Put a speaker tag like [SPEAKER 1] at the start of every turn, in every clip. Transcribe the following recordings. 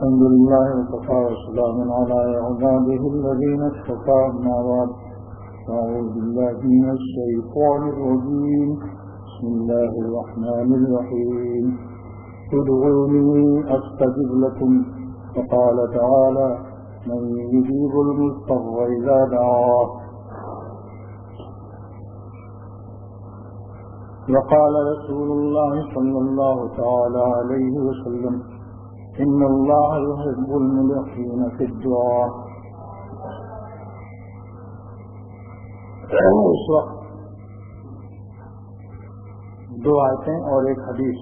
[SPEAKER 1] الحمد لله وكفى وسلام على عباده الذين اصطفى أما بعد أعوذ بالله من الشيطان الرجيم بسم الله الرحمن الرحيم ادعوني أستجب لكم وقال تعالى من يجيب المضطر إذا دعاه وقال رسول الله صلى الله تعالى عليه وسلم إن الله يحب الملحين في الدعاء. اس وقت دو آیتیں اور ایک حدیث،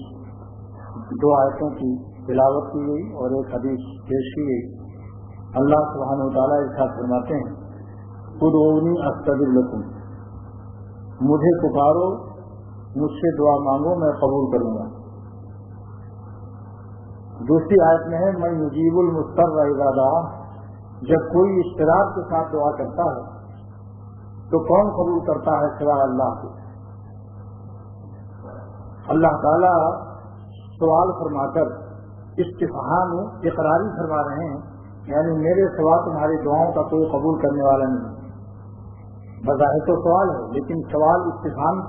[SPEAKER 1] دو آیتوں کی تلاوت کی گئی اور ایک حدیث پیش کی گئی. اللہ سبحانہ وتعالیٰ ارشاد فرماتے ہیں ادعونی استجب لکم، مجھے پکارو، مجھ سے دعا مانگو، میں قبول کروں گا. دوسری آیت میں ہے من یجیب المضطر اذا دعا، جب کوئی اضطرار کے ساتھ دعا کرتا ہے تو کون قبول کرتا ہے سوائے اللہ کے. اللہ تعالیٰ سوال فرما کر استفہام اقراری فرما رہے ہیں، یعنی میرے سوا تمہاری دعاؤں کا کوئی قبول کرنے والا نہیں. بظاہر تو سوال ہے، لیکن سوال استفہام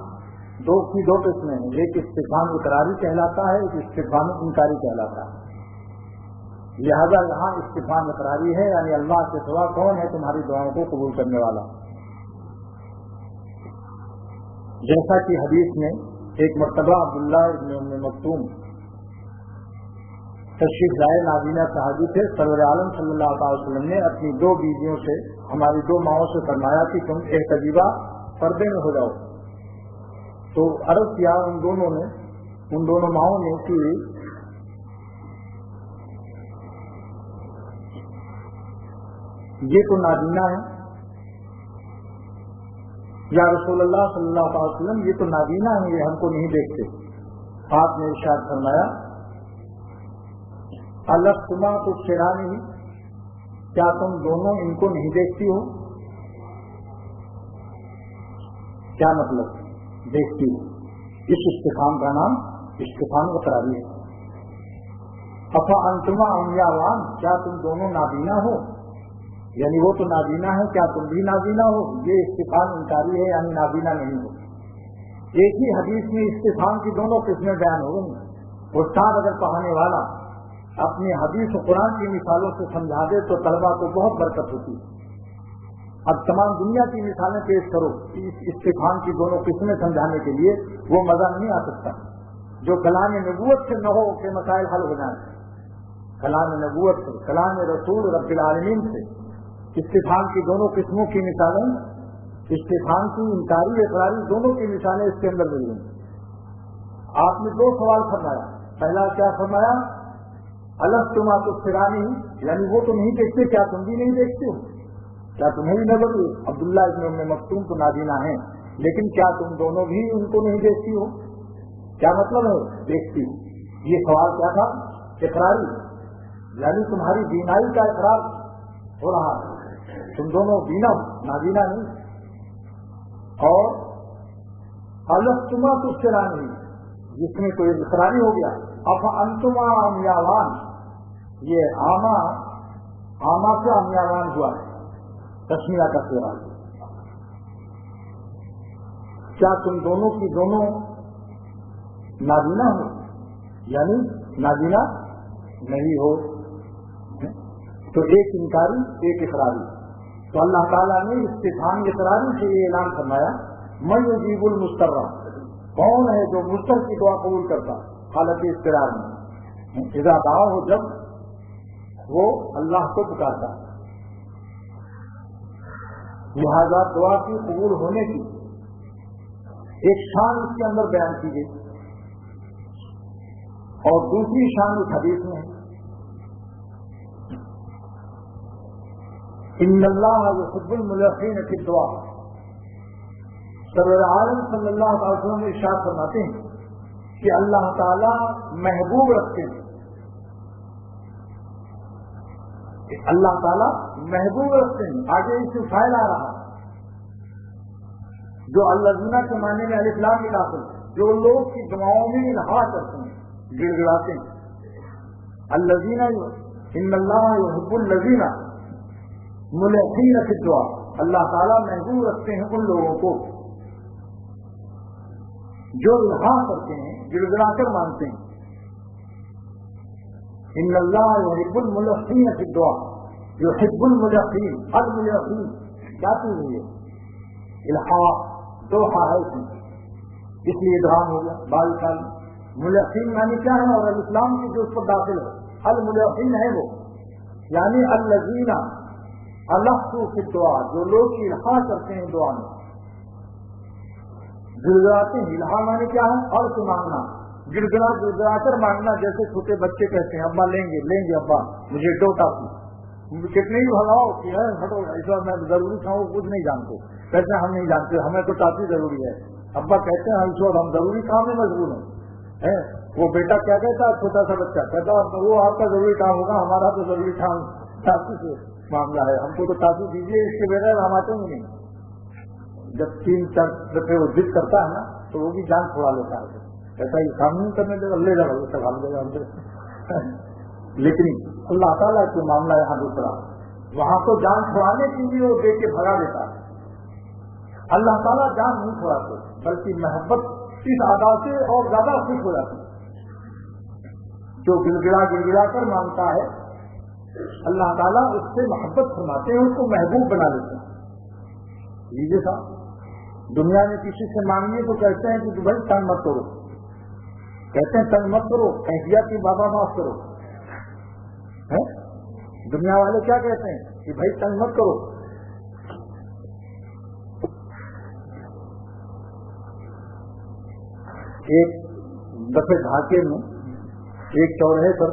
[SPEAKER 1] دو قسمیں ہیں. ایک استفہام اقراری کہلاتا ہے، ایک استفہام انکاری کہلاتا ہے. لہذا یہاں استفہام اقراری ہے، یعنی اللہ کے سوا کون ہے تمہاری دعاؤں کو قبول کرنے والا. جیسا کہ حدیث میں ایک مرتبہ عبداللہ ابن ام مکتوم تشریف لائے، نابینا صحابی تھے. سرور عالم صلی اللہ علیہ وسلم نے اپنی دو بیویوں سے، ہماری دو ماؤں سے فرمایا کہ تم احتجیبہ پردے میں ہو جاؤ. تو عرض کیا ان دونوں ماؤں نے کہ یہ تو نابینا ہے. یا رسول اللہ صلی اللہ علیہ وسلم یہ تو نابینا ہے، یہ ہم کو نہیں دیکھتے. آپ نے ارشاد فرمایا الستما تبصرانی، کیا تم دونوں ان کو نہیں دیکھتی ہو؟ کیا مطلب دیکھتی ہو؟ اس استفہام کا نام استفہام اقراری ہے. افا انتما عمیان، کیا تم دونوں نابینا ہو؟ یعنی وہ تو نابینا ہے، کیا تم بھی نابینا ہو؟ یہ استفہام انکاری ہے، یعنی نابینا نہیں ہو. ایک ہی حدیث میں استفہام کی دونوں قسمیں بیان ہو گئی. استاد اگر پڑھانے والا اپنی حدیث و قرآن کی مثالوں سے سمجھا دے تو طلبہ کو بہت برکت ہوتی ہے. اب تمام دنیا کی مثالیں پیش کرو اس استفہام کی دونوں قسمیں سمجھانے کے لیے، وہ مزہ نہیں آ سکتا. جو کلام نبوت سے نہ ہو کہ مسائل حل ہو جائیں. کلام نبوت سے، کلام رسول رب العالمین سے استفہام کی دونوں قسموں کی مثالیں، استفہام کی انکاری اقراری دونوں کی مثالیں اس کے اندر مل گئی. آپ نے دو سوال فرمایا. پہلا کیا فرمایا؟ الستما تبصرانی، یعنی وہ تو نہیں دیکھتے، کیا تم بھی نہیں دیکھتے ہو؟ کیا تمہیں بھی نظر ہوئی؟ عبداللہ ابن ام مکتوم تو نابینا ہیں، لیکن کیا تم دونوں بھی ان کو نہیں دیکھتی ہو؟ کیا مطلب ہے دیکھتی ہو؟ یہ سوال کیا تھا؟ اقراری، یعنی تمہاری بینائی کا اقرار ہو رہا ہے، تم دونوں بینا ہو، نابینا نہیں. اور الستما تبصرانی، جس میں کوئی اقراری ہو گیا. اب انتما عمیان، یہ آما سے عمیان ہوا ہے، تسمیہ کا سوال. کیا تم دونوں کی دونوں نابینا ہو؟ یعنی نابینا نہیں ہو. تو ایک انکاری ایک اقراری. تو اللہ تعالیٰ نے استفہام اقراری سے یہ اعلان فرمایا من یجیب المضطر، کون ہے جو مضطر کی دعا قبول کرتا حالت اضطرار میں، اذا دعا ہو، جب وہ اللہ کو پکارتا. لہذا دعا کی قبول ہونے کی ایک شان اس کے اندر بیان کی گئی، اور دوسری شان اس حدیث میں ہے ان اللہ یحب الملحین فی الدعاء. سرور عالم صلی اللہ علیہ وسلم ارشاد فرماتے ہیں کہ اللہ تعالیٰ محبوب رکھتے ہیں، اللہ تعالیٰ محبوب رکھتے ہیں. آگے اس سے فائل آ رہا جو الذین کے معنی میں الف لام ملا کر جو لوگ کی دعاؤں میں الہا کرتے ہیں، گڑ گڑاتے ہیں. الذین ان اللہ یحب الذین ملحین فی الدعاء، اللہ تعالیٰ محبوب رکھتے ہیں ان لوگوں کو جو الحاح کرتے ہیں، گڑ گڑا کر مانتے ہیں. ان اللہ یحب الملحین فی الدعاء، یحب الملحین. الملحین کیا چیز ہے؟ الحاح، دو ہا ہے اس لیے ادغام ہو گیا 22 سال. ملحین یعنی کیا ہے؟ اور الاسلام کی جو اس پر داخل ہے الملحین ہے وہ، یعنی الذین الحوا فی الدعاء، جو لوگ الحاح کرتے ہیں دعا میں، گڑ گڑاتے ہیں. الحاح معنی کیا ہے؟ اور سے مانگنا، گڑ گڑا کر مانگنا. جیسے چھوٹے بچے کہتے ہیں ابا لیں گے ابا مجھے ڈوٹا کی، کتنے ہی بھگاؤ کہ ہے ہٹو ایسا میں ضروری تھا، وہ کچھ نہیں جانتے. کہتے ہیں ہم نہیں جانتے، ہمیں تو ٹافی ضروری ہے. ابا کہتے ہیں اس وقت ہم ضروری کام میں مشغول ہیں. وہ بیٹا کیا کہتا ہے؟ چھوٹا سا بچہ کہتا وہ آپ کا ضروری کام ہوگا، ہمارا تو ضروری کام ٹافی سے معاملہ ہے، ہم کو تو ٹافی دیجیے، اس کے بغیر ہم آتے ہی نہیں. جب 3-4 دفعے وہ ضد کرتا ہے نا تو وہ بھی جان چھوڑا لیتا ہے، کہتا ہے یہ کام نہیں کرنے دے گا، لے جا سنبھال لے گا ہم سے. لیکن اللہ تعالیٰ کے معاملہ یہاں دوسرا، وہاں تو جان چھڑانے کے لیے وہ دے کے بھگا دیتا ہے. اللہ تعالیٰ جان نہیں چھوڑاتے، بلکہ محبت اس ادا سے اور زیادہ خوش ہو جاتی. جو گڑ گڑا کر مانگتا ہے اللہ تعالیٰ اس سے محبت فرماتے ہیں، اس کو محبوب بنا لیتے ہیں. لیجیے صاحب، دنیا میں کسی سے مانگیے تو کہتے ہیں کہ بھائی تنگ مت کرو، کہتے ہیں تنگ مت کرو، کہہ کہ بابا معاف کرو. دنیا والے کیا کہتے ہیں کہ بھائی تنگ مت کرو. ایک دفعہ ڈھاکے میں ایک چوراہے پر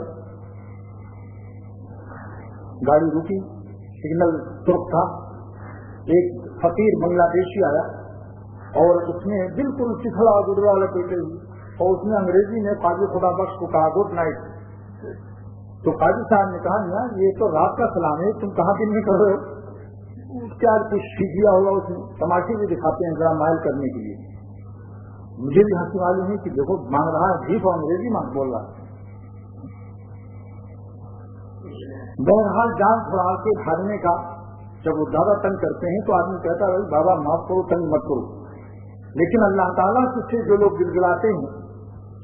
[SPEAKER 1] گاڑی رکی، سگنل ترک تھا. ایک فقیر بنگلہ دیشی آیا اور اس نے بالکل چکھڑا گڈرا لپیٹے ہوئی، اور اس نے انگریزی میں قاضی خدا بخش کو کہا گڈ نائٹ. تو قاضی صاحب نے کہا یہ تو رات کا سلام ہے، تم کہاں دن میں کر رہے ہو؟ کیا کچھ سیکھ لیا ہوگا اس نے. تماشے بھی دکھاتے ہیں ذرا مائل کرنے کے لیے. مجھے بھی ہنسی معلوم ہے کہ دیکھو مانگ رہا ہے ٹھیک، اور انگریزی مانگ بول رہا ہے. بہرحال جان چھڑا کے بھاگنے کا جب وہ زیادہ تنگ کرتے ہیں تو آدمی کہتا ہے بابا معاف کرو، تنگ مت کرو. لیکن اللہ تعالیٰ سے جو لوگ گڑ گڑاتے ہیں،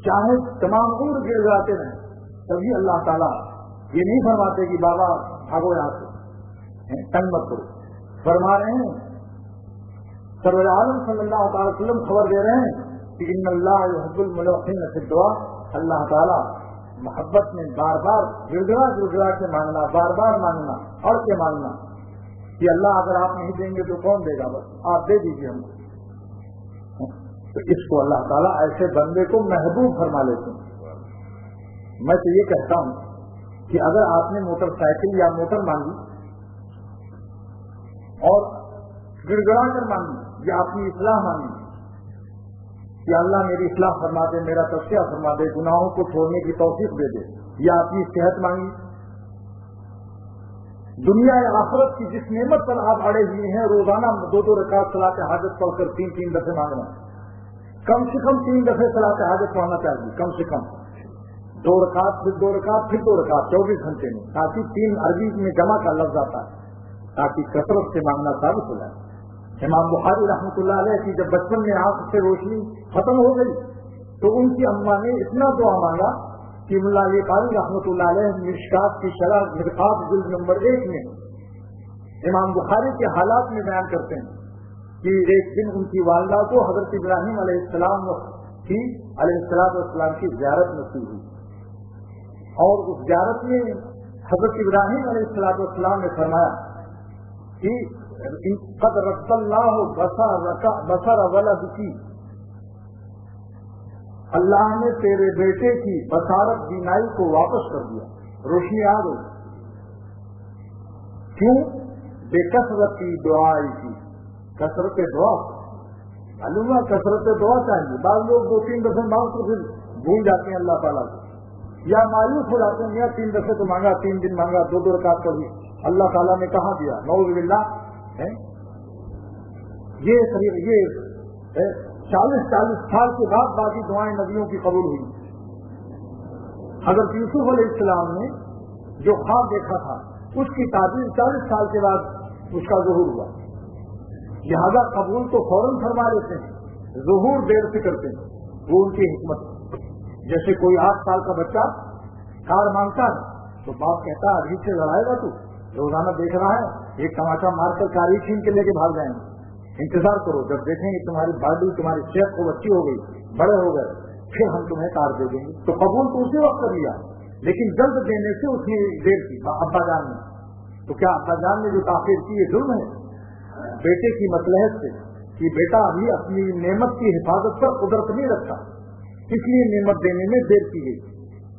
[SPEAKER 1] چاہے تمام عمر گڑ گڑاتے رہیں، تبھی اللہ تعالیٰ یہ نہیں فرماتے کہ بابا بھاگو یہاں سے، تنگ مت کرو. فرما رہے ہیں سرور عالم صلی اللہ تعالی وسلم خبر دے رہے ہیں کہ ان اللہ یحب الملحین فی الدعاء، اللہ تعالیٰ محبت میں بار بار گڑ گڑا کے مانگنا، بار بار مانگنا اور کے مانگنا کہ اللہ اگر آپ نہیں دیں گے تو کون دے گا، بس آپ دے دیجیے ہم کو. تو اس کو اللہ تعالیٰ ایسے بندے کو محبوب فرما لیتے ہیں. میں تو یہ کہتا ہوں کہ اگر آپ نے موٹر سائیکل یا موٹر مانگی اور گڑ گڑا کر مانگی یا اپنی اصلاح مانگی کہ اللہ میری اصلاح فرما دے، میرا تذکیہ فرما دے، گناہوں کو چھوڑنے کی توفیق دے دے، یا اپنی صحت مانگی، دنیا یا آخرت کی جس نعمت پر آپ اڑے ہوئے ہیں، روزانہ 2 رکعت صلاۃ حاجت پڑھ کر 3 دفعے مانگنا، کم سے کم 3 دفعے صلاۃ حاجت پڑھنا چاہیے، کم سے کم 2 رکعت پھر 2 رکعت پھر 2 رکعت 24 گھنٹے میں، تاکہ 3 عربی میں جمع کا لفظ آتا ہے، تاکہ کثرت سے مانگنا ثابت ہو جائے. امام بخاری رحمۃ اللہ علیہ کی جب بچپن میں آنکھ سے روشنی ختم ہو گئی تو ان کی اماں نے اتنا دعا مانگا کہ ملا علی قاری رحمۃ اللہ علیہ مشکات کی شرح مرقات جلد نمبر 1 میں امام بخاری کے حالات میں بیان کرتے ہیں کہ ایک دن ان کی والدہ کو حضرت ابراہیم علیہ السلام کی زیارت نصیب ہوئی، اور اس زیارت میں حضرت ابراہیم علیہ السلام نے فرمایا کہ قد رد اللہ بصر ولدکی، اللہ نے تیرے بیٹے کی بصارت بینائی کو واپس کر دیا، روشنی آ گئی. کیوں؟ بے کثرت کی دعائی کی، کثرت دعا. معلوم ہے کثرت دعا چاہیے. بعض لوگ 2-3 دفعے مانگ تو پھر بھول جاتے ہیں اللہ تعالیٰ کو، یا مایوس ہو جاتے ہیں، یا 3 دفعے تو مانگا، 3 دن مانگا، 2 رکعت پڑھی، اللہ تعالیٰ نے کہاں دیا، نعوذ باللہ. یہ 40 سال کے بعد باقی دعائیں نبیوں کی قبول ہوئی. حضرت یوسف علیہ السلام نے جو خواب دیکھا تھا اس کی تعبیر 40 سال کے بعد اس کا ظہور ہوا. لہذا قبول تو فوراً فرما لیتے ہیں, ظہور دیر سے کرتے ہیں, وہ ان کی حکمت. جیسے کوئی 8 سال کا بچہ کار مانگتا ہے تو باپ کہتا ہے ابھی سے لڑائے گا تو, روزانہ دیکھ رہا ہے ایک تماشا مار کر کاری چھین کے لے کے بھاگ جائیں گے, انتظار کرو جب دیکھیں گے تمہاری باڈی تمہاری صحت کو اچھی ہو گئی, بڑے ہو گئے, پھر ہم تمہیں کار دے دیں گے. تو قبول تو اسی وقت کر لیا, لیکن جلد دینے سے اس نے دیر کی ابا جان نے. تو کیا ابا جان نے جو تاخیر کی یہ ظلم ہے؟ بیٹے کی مصلحت سے کہ بیٹا ابھی اپنی نعمت کی حفاظت پر قدرت نہیں رکھتا, اس لیے نعمت دینے میں دیر کی گئی.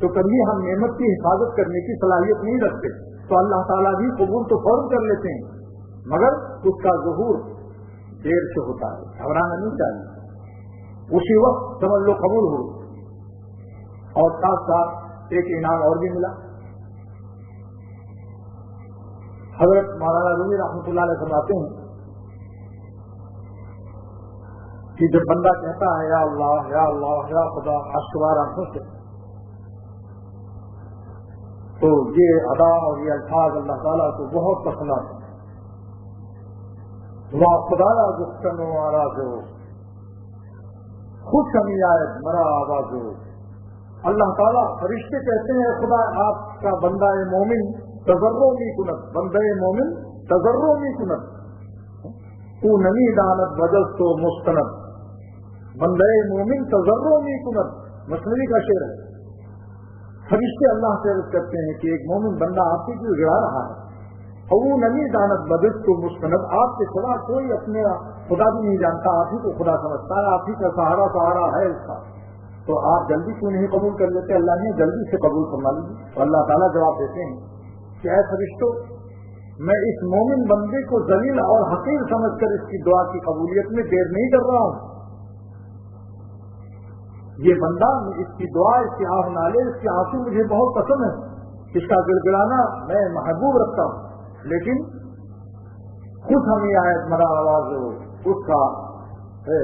[SPEAKER 1] تو کبھی ہم نعمت کی حفاظت کرنے کی صلاحیت نہیں رکھتے تو اللہ تعالیٰ بھی قبول تو فوراً کر لیتے ہیں, مگر اس کا ظہور دیر سے ہوتا ہے. گھبرانا نہیں چاہیے, اسی وقت سمجھ لو قبول ہو. اور ساتھ ساتھ ایک انعام اور بھی ملا. حضرت مولانا رومی رحمۃ اللہ علیہ فرماتے ہیں کہ جب بندہ کہتا ہے یا اللہ یا اللہ یا خدا اشکبار آنکھوں سے, تو یہ ادا اور یہ الفاظ اللہ تعالیٰ کو بہت پسند آتے ہیں. دعا خدا گفتن و آراز ہو, خود کمی آئے مرا آواز ہو. اللہ تعالیٰ فرشتے کہتے ہیں خدا آپ کا بندہ مومن تضرع می کنت, بندہ مومن تضرع می کنت, تو نمی دانت بدست تو مستند. بندہ مومن تضرع می کنت, مثنوی کا شعر ہے. فرشتے اللہ سے عرض کرتے ہیں کہ ایک مومن بندہ آپ سے کیوں گرا رہا ہے, اور وہ نمی دانت بدست تو مستند, آپ کے خدا کوئی اپنے خدا بھی نہیں جانتا, آپ ہی کو خدا سمجھتا ہے, آپ ہی کا سہارا ہے اس کا, تو آپ جلدی کیوں نہیں قبول کر لیتے؟ اللہ نے جلدی سے قبول فرما لیجیے. تو اللہ تعالیٰ جواب دیتے ہیں کہ اے فرشتوں, میں اس مومن بندے کو ذلیل اور حقیر سمجھ کر اس کی دعا کی قبولیت میں دیر نہیں کر رہا ہوں. یہ بندہ, اس کی دعا, اس کے آہ نالے, اس کے آنسو مجھے بہت پسند ہے, اس کا گڑگڑانا میں محبوب رکھتا ہوں, لیکن خود ہمیں آیت مرا آواز ہو اس کا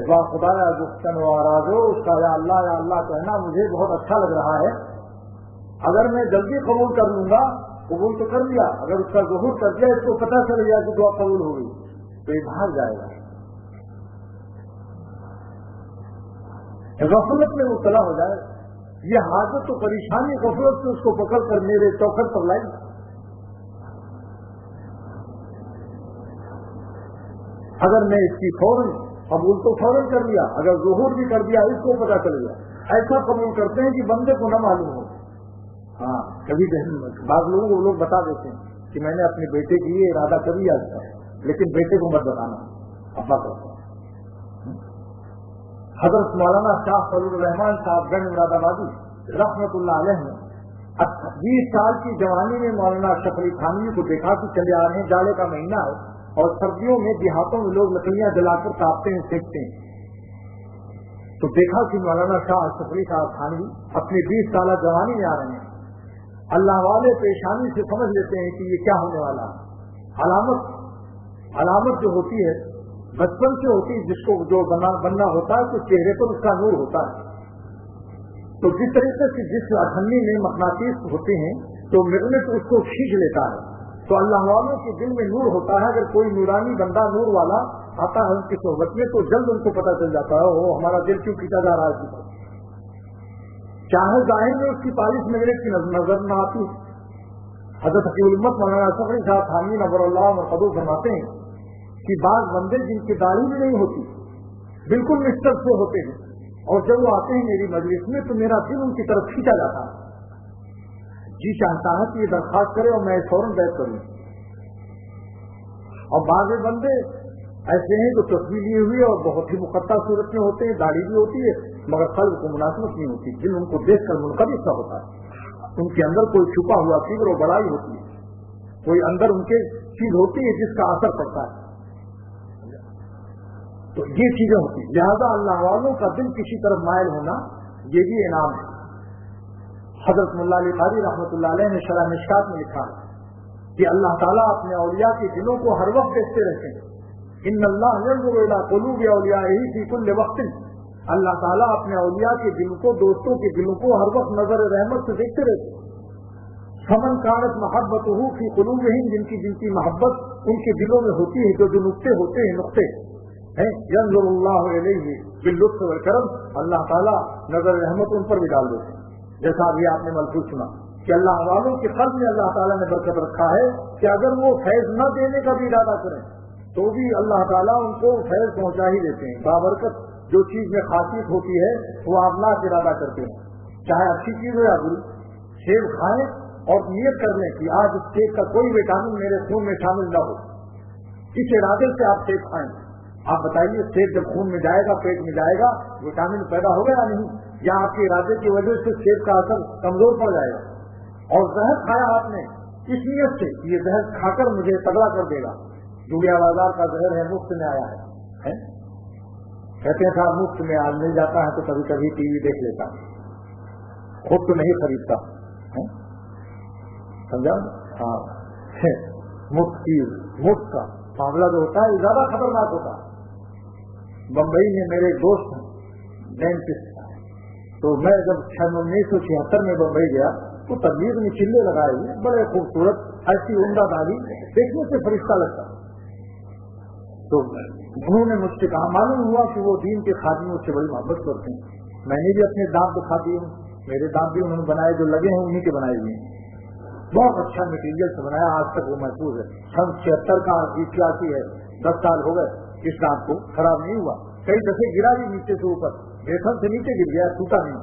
[SPEAKER 1] واہ خدایا گفتن و آراز ہو, اس کا یا اللہ کہنا مجھے بہت اچھا لگ رہا ہے. اگر میں جلدی قبول کر لوں گا, قبول تو کر لیا, اگر اس کا ظہور کر دیا, اس کو پتہ چل گیا کہ دعا قبول ہو گئی, تو یہ بھاگ جائے گا, غفلت میں مبتلا ہو جائے. یہ حاجت تو پریشانی غفلت سے اس کو پکڑ کر میرے چوکھٹ پر لائی. اگر میں اس کی فوراً قبول تو فوراً کر لیا, اگر ظہور بھی کر دیا, اس کو پتہ چل گیا. ایسا قبول کرتے ہیں کہ بندے کو نہ معلوم ہو. ہاں, کبھی بعض لوگوں کو لوگ بتا دیتے ہیں کہ میں نے اپنے بیٹے کے لیے ارادہ کر لیا, لیکن بیٹے کو مت بتانا, ابا کرتا. حضرت مولانا شاہ فضل الرحمان صاحب گنج مراد آبادی رحمۃ اللہ علیہ نے 20 سال کی جوانی میں مولانا اشرف علی تھانوی کو دیکھا کہ چلے آ رہے ہیں, جالے کا مہینہ ہے, اور سردیوں میں دیہاتوں میں لوگ لکڑیاں جلا کر تاپتے ہیں, سینکتے ہیں. تو دیکھا کہ مولانا شاہ اشرف علی صاحب تھانوی اپنی 20 سالہ جوانی میں آ رہے ہیں. اللہ والے پیشانی سے سمجھ لیتے ہیں کہ یہ کیا ہونے والا ہے. علامت جو ہوتی ہے بچپن سے ہوتی ہے, جس کو جو بننا ہوتا ہے تو چہرے پر اس کا نور ہوتا ہے. تو جس طریقے سے جس اٹھنی میں مقناطیس ہوتے ہیں تو میگنیٹ اس کو کھینچ لیتا ہے, تو اللہ والوں کے دل میں نور ہوتا ہے. اگر کوئی نورانی بندہ نور والا آتا ہے ان کی صحبت میں, تو جلد ان کو پتہ چل جاتا ہے وہ ہمارا دل کیوں کھینچا جا رہا ہے. چاہے ظاہر میں اس کی پالش میگنیٹ کی نظر نہ آتی. حضرت حقیق الامت مولانا اشرف علی صاحب تھانوی نور اللہ مرقدو فرماتے ہیں کہ بعض بندے جن کی داڑھی بھی نہیں ہوتی, بالکل مسٹر سے ہوتے ہیں, اور جب وہ آتے ہیں میری مجلس میں تو میرا دل ان کی طرف کھینچا جاتا ہے. جی چاہتا ہے کہ یہ درخواست کرے اور میں فوراً بیعت کروں. اور بعض بندے ایسے ہیں جو تصویر لیے ہوئے اور بہت ہی مقطع صورت میں ہوتے ہیں, داڑھی بھی ہوتی ہے مگر قلب کو مناسبت نہیں ہوتی, دل ان کو دیکھ کر منقبض سا ہوتا ہے. ان کے اندر کوئی چھپا ہوا فکر و بڑائی ہوتی ہے, کوئی اندر ان کے چیز ہوتی ہے جس کا اثر پڑتا ہے. تو یہ چیزیں ہوتی ہیں. لہذا اللہ والوں کا دل کسی طرف مائل ہونا یہ بھی انعام ہے. حضرت ملا علی قاری رحمۃ اللہ علیہ نے شرح مشکات میں لکھا ہے کہ اللہ تعالیٰ اپنے اولیاء کے دلوں کو ہر وقت دیکھتے رہتے ہیں. ان اللہ ينظر الى قلوب اولیائه في كل وقت, اللہ تعالیٰ اپنے اولیاء کے دلوں کو, دوستوں کے دلوں کو ہر وقت نظر رحمت سے دیکھتے رہتے ہیں. فمن कानत महब्बतुहु फी कुलूबिहिम, जिनकी मोहब्बत उनके दिलों में होती है, जो नुक्ते होते हैं, नुक्ते हैं, यंज़ुरुल्लाहु इलैहि बिल्लुत्फ़ वल करम, अल्लाह ताला नजर रहमत उन पर भी डाल देते हैं। जैसा अभी आपने मलफूज सुना कि अल्लाह वालों के कल्ब में अल्लाह ताला ने बरकत रखा है कि अगर वो फैज न देने का भी इरादा करें तो भी अल्लाह ताला उनको फैज पहुंचा ही देते हैं। बाबरकत जो चीज में खासियत होती है वो आप ना इरादा करते हैं, चाहे अच्छी चीज हो या बुरी। सेब खाएं और नियत कर लें कि आज इस सेब का कोई विटामिन मेरे खून में शामिल न हो, इस इरादे से आप सेब खाएं। आप बताइए, सेब जब खून में जाएगा, पेट में जाएगा, विटामिन पैदा होगा या नहीं, या आपके इरादे की वजह से सेब का असर कमजोर पड़ जाएगा। और जहर खाया आपने इस नियत से ये जहर खाकर मुझे तगड़ा कर देगा, दुनिया बाजार का जहर है, मुफ्त में आया है? कहते हैं साहब मुफ्त में आज मिल जाता है तो कभी कभी टीवी देख लेता, खुद तो नहीं खरीदता है, समझा? हाँ, मुफ्त का मामला जो होता है ज्यादा खतरनाक होता है। बम्बई में मेरे दोस्त डेंटिस्ट, तो मैं जब 1976 में बम्बई गया तो तबलीग में चिल्ले लगाए हुए, बड़े खूबसूरत, ऐसी उम्दा दाढ़ी, देखने से फरिश्ता लगता। तो उन्होंने मुझसे कहा, मालूम हुआ कि वो दीन के खादिमों से बड़ी मोहब्बत करते हैं। मैंने भी अपने दांत दिखा दिए, मेरे दांत भी उन्होंने बनाए, जो लगे हैं उन्हीं के बनाए हुए हैं। बहुत अच्छा मटीरियल से बनाया, आज तक वो महफूज है। 76 का इतिहासी है, 10 साल हो गए, इस दांत को खराब नहीं हुआ। कई दफे गिरा भी नीचे से ऊपर, बेसन से नीचे गिर गया, टूटा नहीं,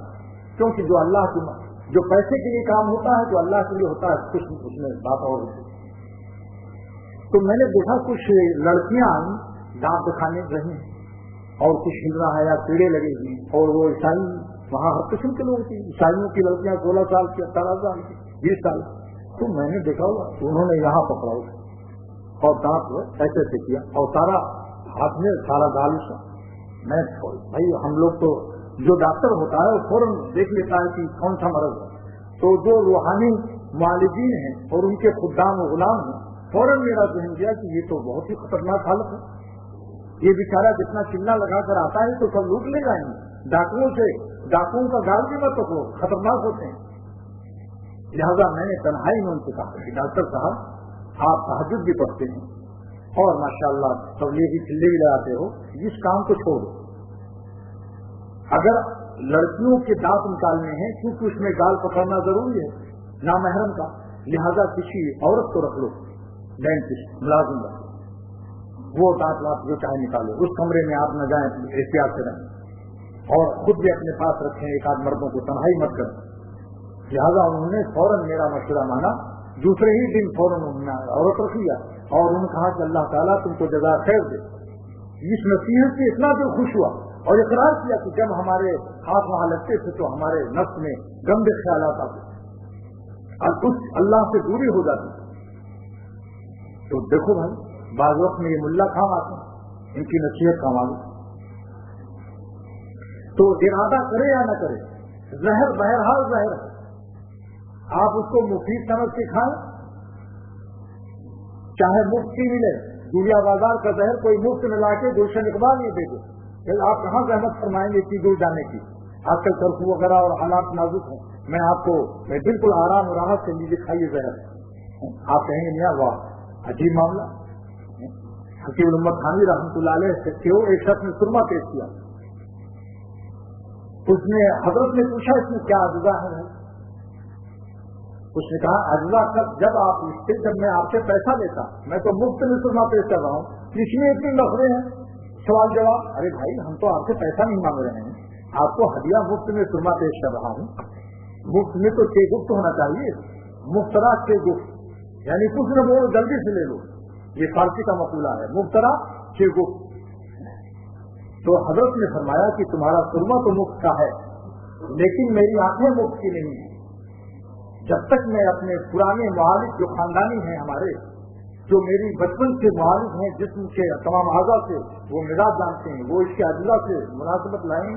[SPEAKER 1] क्योंकि जो अल्लाह की, जो पैसे के लिए काम होता है, जो अल्लाह के लिए होता है, कुछ उसमें बात और होती है। तो मैंने देखा कुछ लड़कियां दांत दिखाने रही और कुछ हिलना है या कीड़े लगे हुए, और वो ईसाई, वहाँ हर किस्म के लोग थी, ईसाइयों की लड़कियां 16 साल की, 18 साल की, 20 साल। तो मैंने देखा हुआ, तो उन्होंने यहाँ पकड़ा और दांत ऐसे से किया और सारा हाथ में सारा गाल। मैं भाई, हम लोग तो जो डॉक्टर होता है वो फौरन देख लेता है कि कौन सा मर्ज है। तो जो रूहानी मालिकीन हैं और उनके खुदाम गुलाम हैं, फौरन मेरा ध्यान दिया कि ये तो बहुत ही खतरनाक हालत है, ये बेचारा जितना चिल्ला लगाकर आता है तो सब लूट ले जाएंगे। डाकुओं का गाल भी मत पकड़ो, खतरनाक होते हैं। लिहाजा मैंने तन्हाई में उनसे कहा कि डॉक्टर साहब आप तहज्जुद भी पढ़ते हैं और माशाअल्लाह तबलीगी चिल्ले भी लगाते हो, इस काम को छोड़ दो। अगर लड़कियों के दांत निकालने हैं, क्योंकि उसमें गाल पकड़ना जरूरी है नामहरम का, लिहाजा किसी औरत को रख लो, डेंटिस्ट मुलाजिम रख लो, वो दांत वात जो चाहे निकालो, उस कमरे में आप न जाएं, एहतियात से रहें और खुद भी अपने पास रखें, एक आध मर्दों को तन्हाई मत करें। लिहाजा उन्होंने फौरन मेरा मशवरा माना, दूसरे ही दिन फौरन उन्होंने औरत रख लिया और उन्होंने कहा कि अल्लाह ताला तुमको जज़ा खैर दे। इस नसीहत से इतना दिल खुश हुआ और इकरार किया कि जब हमारे हाथ वहां लगते थे तो हमारे नफ्स में गंदे ख्यालात आते और कुछ अल्लाह से दूरी हो जाती। तो देखो भाई, बाज़ वक्त में ये मुल्ला काम आते हैं, इनकी नसीहत काम आ गई। तो इरादा करे या न करे, जहर बहरहाल जहर है, आप उसको मुफीद समझ के खाएं, चाहे मुफ्त ही मिले। दुनिया बाजार का जहर कोई मुफ्त में लाके गुलशन इकबाल ये दे दे, फिर आप कहाँ जहमत फरमाएंगे इतनी दूर जाने की। आजकल कर्फ्यू वगैरह और हालात नाजुक हैं, मैं बिल्कुल आराम और राहत से लीजिए, खाइए जहर। आप कहेंगे मियाँ वाह अजीब मामला। हकीम उम्मत खानी रहमतुल्लाह अलैह से एक शख्स ने सुरमा पेश किया, उसने हजरत ने पूछा इसमें क्या अजुजा है? उसने कहा अजुजा कब, जब आप इससे, जब मैं आपसे पैसा लेता, मैं तो मुफ्त में सुरमा पेश कर रहा हूँ, इसमें इतने लफड़े हैं, सवाल जवाब। अरे भाई, हम तो आपसे पैसा नहीं मांग रहे हैं, आपको हदिया मुफ्त में सुरमा पेश कर रहा हूँ। मुफ्त में तो चेगुफ्त होना चाहिए, मुफ्तरा चेगुफ्त, यानी कुछ न बोलो जल्दी से ले लो, ये फारसी का मकूला है, मुफ्तरा चेगुफ्त। तो हजरत ने फरमाया कि तुम्हारा सुरमा तो मुफ्त का है, लेकिन मेरी आंखें मुफ्त की नहीं है। जब तक मैं अपने पुराने मुहालिफ जो खानदानी हैं हमारे, जो मेरी बचपन से मुहालिफ हैं, जिस्म के तमाम आज़ा से वो मिजाज जानते हैं, वो इसके अजला से मुनासिबत लाएंगे,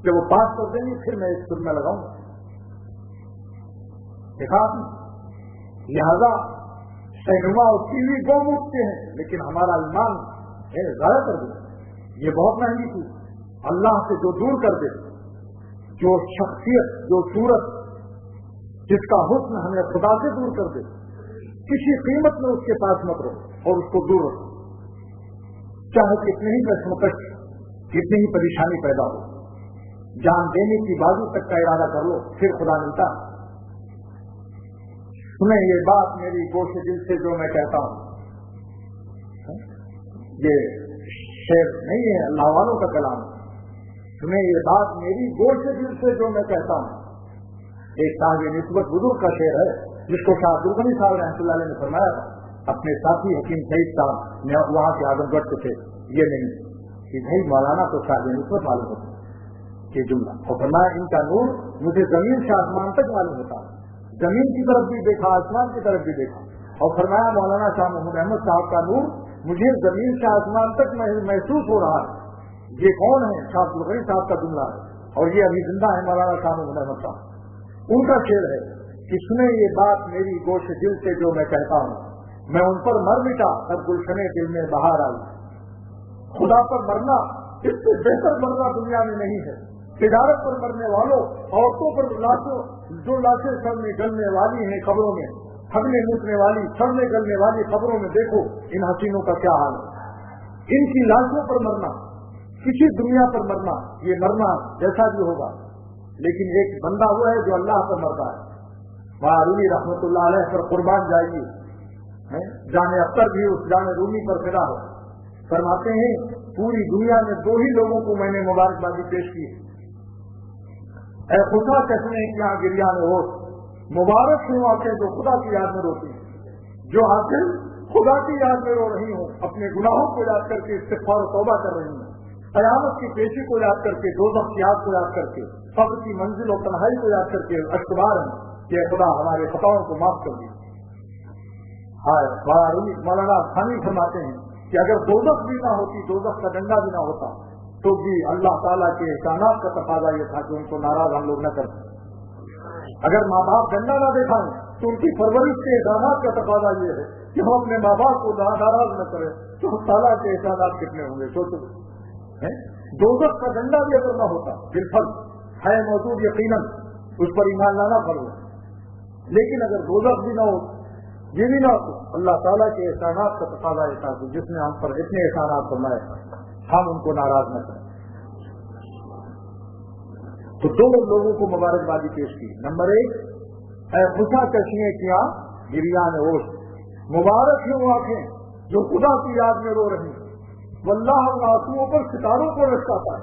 [SPEAKER 1] जब वो पास कर देंगे फिर मैं इस सुरमा लगाऊंगा। देखा, लिहाजा सिनेमा और टीवी दो मुफ्त के हैं, लेकिन हमारा ईमान जाया कर दे, ये बहुत महंगी चीज। अल्लाह से जो दूर कर दे, जो शख्सियत, जो सूरत, जिसका हुस्न हमें खुदा से दूर कर दे, किसी कीमत में उसके पास मत रहो और उसको दूर रखो, चाहे कितने ही कष्ट, कितनी ही परेशानी पैदा हो, जान देने की बाजू तक का इरादा कर लो, फिर खुदा मिलता। सुने ये बात मेरी गोश दिल से जो मैं कहता हूँ, ये शेर नहीं है, अल्लाह वालों का कलाम। सुने ये बात मेरी गोश दिल से जो मैं कहता हूँ। एक साहिब निस्बत बुजुर्ग का शेर है, जिसको शाह दुर्गनी साहब रहमतुल्लाह अलैह ने फरमाया था। अपने साथी हकीम सईद साहब वहां के आजमगढ़ के थे, ये नहीं कि भाई मौलाना तो साहिब निस्बत मालूम होता ये जुमला, और फरमाया इनका नूर मुझे जमीन से आसमान तक मालूम होता है, जमीन की तरफ भी देखा, आसमान की तरफ भी देखा। और फरमाया मौलाना शाह मोहम्मद अहमद साहब का नूर मुझे जमीन से आसमान तक महसूस हो रहा है। ये कौन है? शाह दुर्गनी साहब का जुमला है, और ये अभी जिंदा है मौलाना शाह मोहम्मद अहमद साहब। उनका शेर है कि सुने ये बात मेरी गोश दिल से जो मैं कहता हूँ, मैं उन पर मर मिटा तब गुलशने दिल में बाहर आई। खुदा पर मरना इससे बेहतर मरना दुनिया में नहीं है। तिजारत पर मरने वालों, औरतों पर लाशों, जो लाशें सड़ने गलने वाली हैं कब्रों में, हगने मूतने वाली, सड़ने गलने वाली कब्रों में देखो इन हसीनों का क्या हाल है। इनकी लाशों पर मरना, किसी दुनिया पर मरना, ये मरना जैसा भी होगा, लेकिन एक बंदा हुआ है जो अल्लाह पर मरता है। वहाँ रूमी रहमतुल्लाह अलैह पर कुर्बान जाएगी, जाने अख्तर भी उस जाने रूमी पर फिदा हो। फरमाते हैं पूरी दुनिया में दो ही लोगों को मैंने मुबारकबादी पेश की, ऐ खुदा कहने यहाँ गिरिया में हो, मुबारक हूँ आंखें जो खुदा की याद में रोती, जो आंखें खुदा की याद में रो रही हूँ, अपने गुनाहों को याद करके इस्तिग़फ़ार और तौबा कर रही हूँ, क़यामत की पेशी को याद करके, दोज़ख की आग को याद करके, क़ब्र की मंजिल और तन्हाई को याद करके अश्कबार हैं कि खुदा हमारे खताओं को माफ कर दी। मौलाना खानी फरमाते हैं कि अगर दोज़ख भी ना होती, दोज़ख का डंडा भी ना होता, तो भी अल्लाह ताला के एहसानात का तकाज़ा ये था कि उनको नाराज हम लोग न करते। अगर माँ बाप डंडा ना दिखाएं तो उनकी परवरिश के एहसानात का तकाज़ा ये है कि हम अपने माँ बाप को नाराज न करें, तो ताला के एहसानात कितने होंगे सोचो। दोज़ख का डंडा भी अगर न होता, बिलफल है मौजूद, यकीनन उस पर ईमान लाना पड़ेगा, लेकिन अगर दोज़ख भी न हो, ये भी ना हो, अल्लाह ताला के एहसानात का तकाज़ा ये था कि जिसने हम पर इतने एहसानात फरमाए हम उनको नाराज न करें। तो दो लोगों को मुबारकबादी पेश की। नंबर एक, ऐ खुशा कशियां किया गिरियान ओश, मुबारक है वो आंखें जो खुदा की याद में रो रही, वल्लाह उन आंसुओं पर सितारों को रखता है।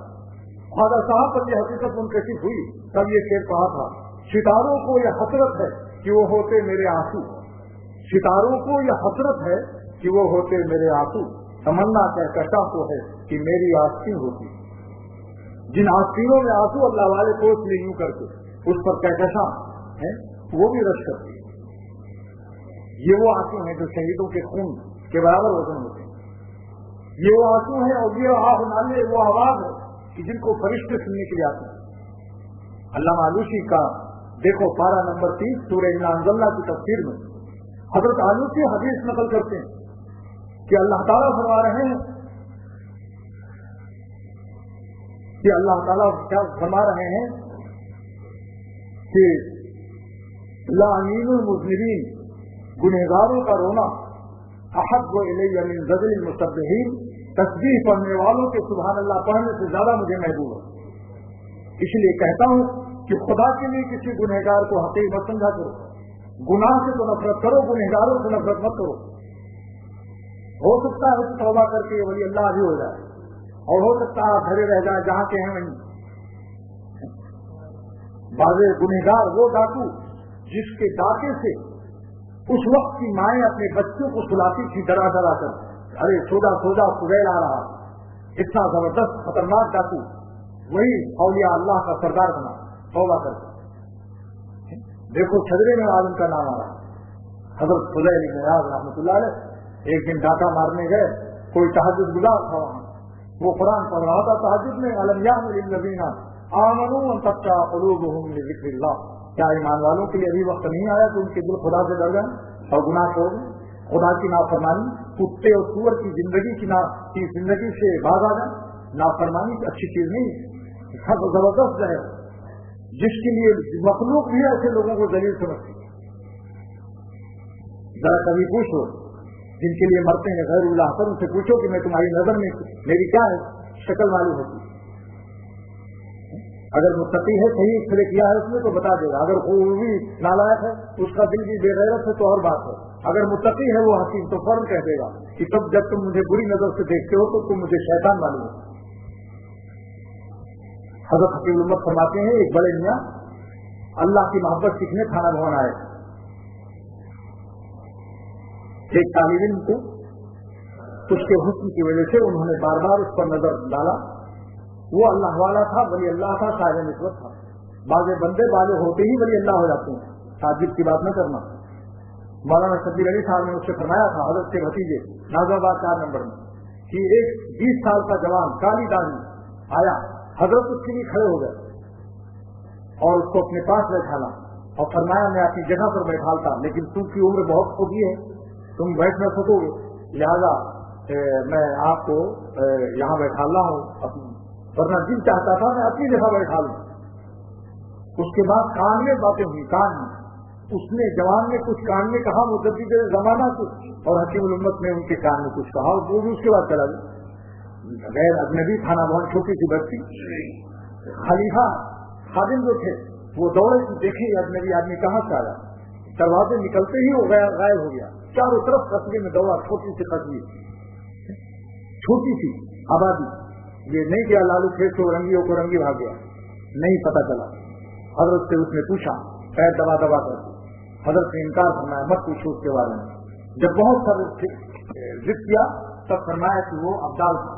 [SPEAKER 1] ख्वाजा साहब पर यह हकीकत मुनकशिफ हुई तब ये शेर कहा था, सितारों को यह हसरत है कि वो होते मेरे आंसू, सितारों को यह हसरत है कि वो होते मेरे आंसू, तमन्ना कहकशा को है कि मेरी आस्तीन होती। जिन आस्तीनों में आंसू अल्लाह वाले को इसलिए यूं करके उस पर कहकशा है, वो भी रश करती है। ये वो आंसू हैं जो शहीदों के खून के बराबर वजन होते हैं। ये वो आंसू हैं और ये आह नाले वो आवाज है कि जिनको फरिश्ते सुनने के लिए आते हैं। अल्लामा आलूसी का देखो पारा नंबर 30 सूरह इन्ना अंज़लना की तफसीर में हजरत आलूसी हदीस नकल करते हैं कि अल्लाह ताला फरमा रहे हैं कि अल्लाह ताला क्या फरमा रहे हैं कि लानीनुल मुज़निबीन, गुनहगारों का रोना, अहब्बु इलैया मिन ज़ज़लिल मुसब्बिहीन, तस्बीह पढ़ने वालों के सुभान अल्लाह पढ़ने से ज्यादा मुझे महबूब है। इसलिए कहता हूं कि खुदा के लिए किसी गुनहगार को हक़ीर मत समझा करो, गुनाह से तो नफरत करो, गुनहगारों से नफरत मत करो। हो सकता है तौबा करके वली अल्लाह भी हो जाए, और हो सकता है धरे रह जाए जहां के हैं वहीं। बाज़े गुनहगार वो डाकू जिसके डाके से उस वक्त की माएं अपने बच्चों को सुलाती थी डरा डरा कर, अरे सोजा सोजा सुबह आ रहा, इतना जबरदस्त खतरनाक डाकू वही औलिया अल्लाह का सरदार बना तौबा करके। देखो छजरे में आलम का नाम आ रहा, हजरत फुज़ैल इब्न इयाज़ रहमतुल्लाह अलैह एक दिन डाका मारने गए, कोई तहज्जुद गुज़ार था वहां, वो कुरान पढ़ रहा था तहज्जुद में, अलम याअनि लिल्लज़ीना आमनू अन तख़शअ क़ुलूबुहुम लिज़िक्रिल्लाह, क्या ईमान वालों के लिए अभी वक्त नहीं आया कि उनके दिल खुदा से डर गए और गुनाह छोड़ गए, खुदा की नाफरमानी, कुत्ते और सूअर की जिंदगी से भाग आ जाए। नाफरमानी अच्छी चीज नहीं, सब जबरदस्त है। जिसके लिए मखलूक भी ऐसे लोगों को दलील समझती है। जरा कभी पूछो जिनके लिए मरते हैं गैर उल्लाह पर, उनसे पूछो कि मैं तुम्हारी नजर में मेरी क्या है शक्ल मालूम होती। अगर मुत्तकी है, सही इसलिए किया है उसने तो बता देगा। अगर वो भी नालायक है, उसका दिल भी बेगैरत है, तो और बात है। अगर मुत्तकी है वो हकीम, तो फौरन कह देगा कि तब जब तुम मुझे बुरी नजर से देखते हो तो तुम मुझे शैतान मालूम हो। हज़रत हकीम उम्मत फरमाते हैं, एक बड़े मियां अल्लाह की मोहब्बत सीखने थाना भवन आए। एक तालिब इल्म को उसके हुस्न की वजह से उन्होंने बार बार उस पर नजर डाला। वो अल्लाह वाला था, वली अल्लाह था, साहिब निस्बत था। बाज़े बंदे बाले होते ही वली अल्लाह हो जाते हैं, ताज्जुब की बात न करना। मौलाना शब्बीर अली साहब ने उससे फरमाया था, हज़रत के भतीजे नाज़ाबाद 4 नंबर में, कि एक 20 साल का जवान काली दाढ़ी आया, हजरत उसके लिए खड़े हो गए और उसको अपने पास बैठाना और फरमाया मैं अपनी जगह पर बैठालता, लेकिन तुमकी उम्र बहुत होगी है, तुम बैठ न सकोगे, लिहाजा मैं आपको यहाँ बैठा रहा हूँ, वरना दिल चाहता था मैं अपनी जगह बैठा लूं। उसके बाद कान में बातें हुई, कान में उसने जवान ने कुछ कान में कहा मुजद्दिद जमाना कुछ, और हकीम उम्मत ने उनके कान में कुछ कहा, और वो भी उसके बाद चला गया। गैर अजनबी थाना भवन छोटी सी बस्ती, खलीफा खादिम जो थे वो दौड़े कि देखे अजनबी आदमी कहाँ से आया। दरवाजे निकलते ही वो गायब हो गया। चारों तरफ कस्बे में दौड़ा, छोटी सी कस्बी, छोटी सी आबादी। ये नहीं किया लालू खेत को रंगी को रंगी भाग गया, नहीं पता चला। हजरत से उसने पूछा पैर दबा दबा करके, हजरत ने इनकार फरमाया मत पूछो उसके बारे में। जब बहुत सारे जिद किया तब फरमाया कि वो अब्दाल था।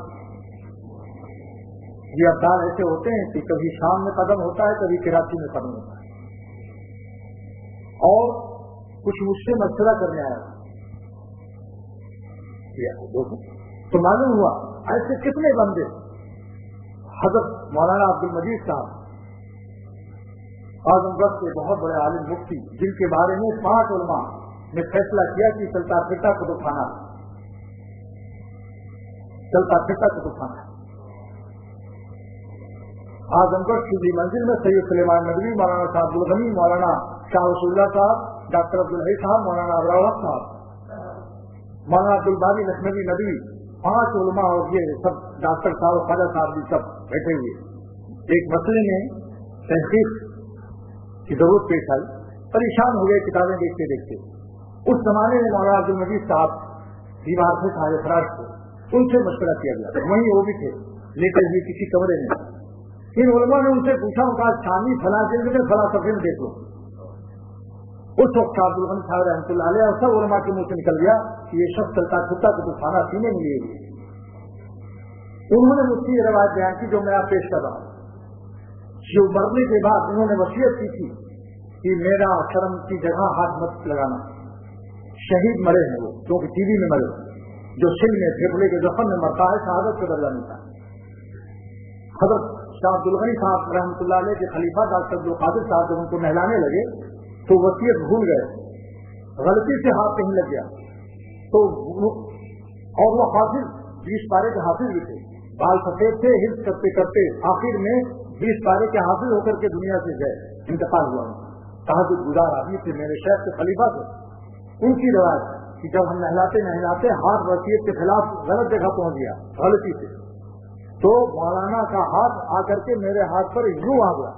[SPEAKER 1] ये अब्दाल ऐसे होते हैं कि कभी शाम में कदम होता है, कभी कराची में कदम होता है। और कुछ मुझसे मशवरा करने आया तो मालूम हुआ ऐसे कितने बंदे। हजरत मौलाना अब्दुल मजीद साहब आजमगढ़ के बहुत बड़े आलिम मुफ्ती, जिनके बारे में 5 उलमा ने फैसला किया कि चलता फिरता कुतुबखाना, चलता फिरता कुतुबखाना। आजमगढ़ की मंजिल में सैयद सुलेमान नदवी, मौलाना शाह अब्दुल गनी, मौलाना शाह रसूलुल्लाह साहब, डॉक्टर अब्दुल हई साहब, मौलाना अबरार साहब, मौलाना अब्दुल बारी लखनवी नदवी, 5 उलमा और ये सब डॉक्टर साहब ख्वाजा साहब भी सब बैठे हुए। एक मसले में तहकीक की जरूरत पेश आई, परेशान हो गए किताबें देखते देखते। उस जमाने में मौलाना अब्दुल मजीद साहब बीमार थे, सारे फराज थे, उनसे मशवरा किया गया। वहीं वो भी थे, लेकर भी किसी कमरे में। इन उलमा ने उनसे पूछा, उनका शामी फला जिल्द में फला सफे में देखो। उस वक्त अब्दुल गनी साहब रहमतुल्लाह अलैह और सब उलमा के मुंह से निकल गया कि ये शख्स चलता खुदता कुतुबखाना सीने में लिए। उन्होंने मुझसे ये रवायत बयान की जो मैं आप पेश कर रहा हूँ। जो मरने के बाद उन्होंने वसीयत की थी कि मेरा शर्म की जगह हाथ मत लगाना। शहीद मरे हैं वो, क्योंकि टीवी में मरे, जो सिल में फेफड़े के जख्म में मरता है शहादत का दर्जा मिलता है। हजरत शाह अब्दुल गनी साहब रहमतुल्लाह अलैह के खलीफा डॉक्टर अब्दुल कादिर साहब जब उनको नहलाने लगे तो वसीयत भूल गए, गलती से हाथ कहीं लग गया तो, और वो हाफिज 20 पारे के हाफिज भी थे, बाल सफेद थे, हिफ्ज करते करते आखिर में 20 पारे के हाफिज होकर के दुनिया से गए, इंतकाल हुआ। तहज्जुद गुजार आदमी थे, मेरे शेख के खलीफा थे। उनकी रवायत कि जब हम नहलाते नहलाते हाथ वसीयत के खिलाफ गलत जगह पहुंच गया गलती से, तो मौलाना का हाथ आकर के मेरे हाथ पर यूं आ गया,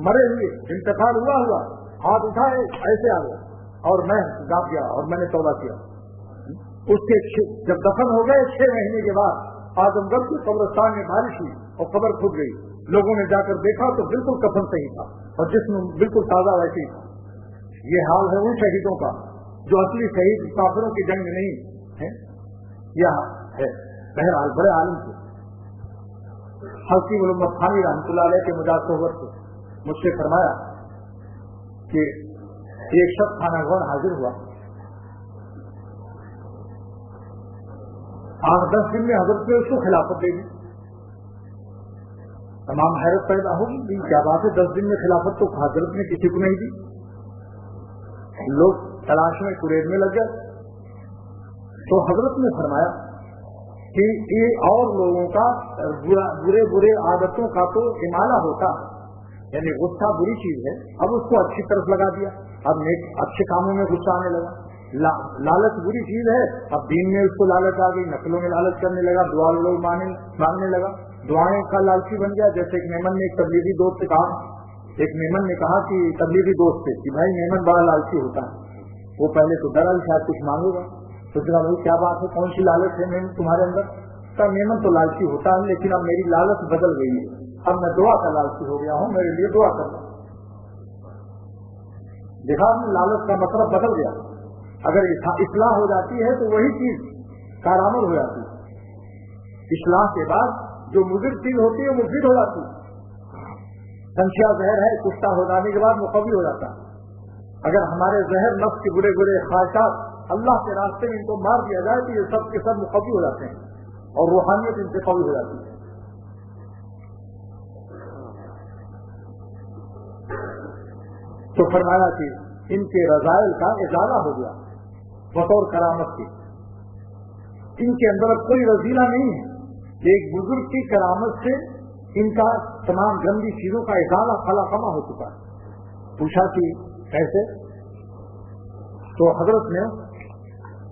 [SPEAKER 1] मरे हुए, इंतकाल हुआ, हाथ उठाए ऐसे आ गया और मैं गाप गया और मैंने तौबा किया। उसके जब दफन हो गए 6 महीने के बाद आजमगढ़ के कब्रिस्तान में बारिश हुई और कब्र खुद गई। लोगों ने जाकर देखा तो बिल्कुल कफन सही था और जिस्म बिल्कुल ताजा वैसे ही था। ये हाल है उन शहीदों का जो असली शहीद काफिरों की जंग में नहीं है, यह है। बहरहाल बड़े आलिम थे। हकीम उम्मत खानी रहमतुल्लाह अलैह के मुजाद सोहबत से मुझसे फरमाया कि एक शख्स खाना गौन हाजिर हुआ, 8-10 दिन में हजरत ने उसको खिलाफत दे दी। तमाम हैरत पैदा होगी, क्या बात है, 10 दिन में खिलाफत तो हजरत ने किसी को नहीं दी। लोग तलाश में कुरेद में लग गए तो हजरत ने फरमाया कि ये और लोगों का बुरे बुरे आदतों का तो इमाला होता है, यानी गुस्सा बुरी चीज है, अब उसको अच्छी तरफ लगा दिया, अब अच्छे कामों में गुस्सा आने लगा। लालच बुरी चीज है, अब दीन में उसको लालच आ गई, नकलों में लालच करने लगा, दुआ लोग मांगने लगा, दुआएं का लालची बन गया। जैसे एक मेमन ने एक तबलीगी दोस्त से कहा, एक मेमन ने कहा कि तबलीगी दोस्त से कि भाई मेमन बड़ा लालची होता है। वो पहले तो डरा शायद कुछ मांगेगा, तो कहा भाई क्या बात है, कौन सी लालच है मेमन तुम्हारे अंदर? का मेमन तो लालची होता है, लेकिन अब मेरी लालच बदल गई है, अब मैं दुआ का लालची हो गया हूँ, मेरे लिए दुआ करना। देखा आपने, लालच का मतलब बदल गया। अगर इस्लाह हो जाती है तो वही चीज कारामद हो जाती है। इस्लाह के बाद जो मुज़िर चीज होती है मुफीद हो जाती है। संख्या जहर है, कुत्ता हो जाने के बाद मुकव्वी हो जाता है। अगर हमारे जहर नफ्स के बुरे बुरे ख्वाहिशात अल्लाह के रास्ते में इनको मार दिया जाए तो ये सब के सब मुकव्वी हो जाते हैं और रूहानियत इनसे कवी हो जाती है। तो फरमाया कि इनके रजाइल का इजाला हो गया बतौर करामत की। इनके अंदर कोई रजीला नहीं है, एक बुजुर्ग की करामत से इनका तमाम गंदी चीजों का इजाला खलाफमा हो चुका है। पूछा कि कैसे? तो हजरत ने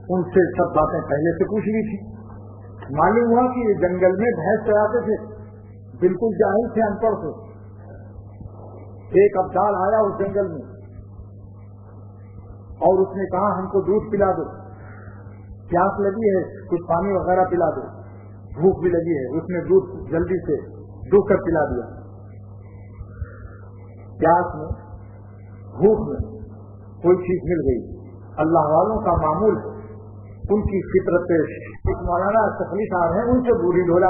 [SPEAKER 1] उनसे सब बातें पहले से पूछ ली थी। मालूम हुआ कि ये जंगल में भैंस चराते थे, बिल्कुल जाहिल थे, अनपढ़ थे। एक अब्दाल आया उस जंगल में और उसने कहा हमको दूध पिला दो, प्यास लगी है, कुछ पानी वगैरह पिला दो, भूख भी लगी है। उसने दूध जल्दी से दूध कर पिला दिया। प्यास में भूख में कोई चीज मिल गई। अल्लाह वालों का मामूल है, उनकी फितरत। एक मौलाना तफली साहब है, उनसे बुरी ढोला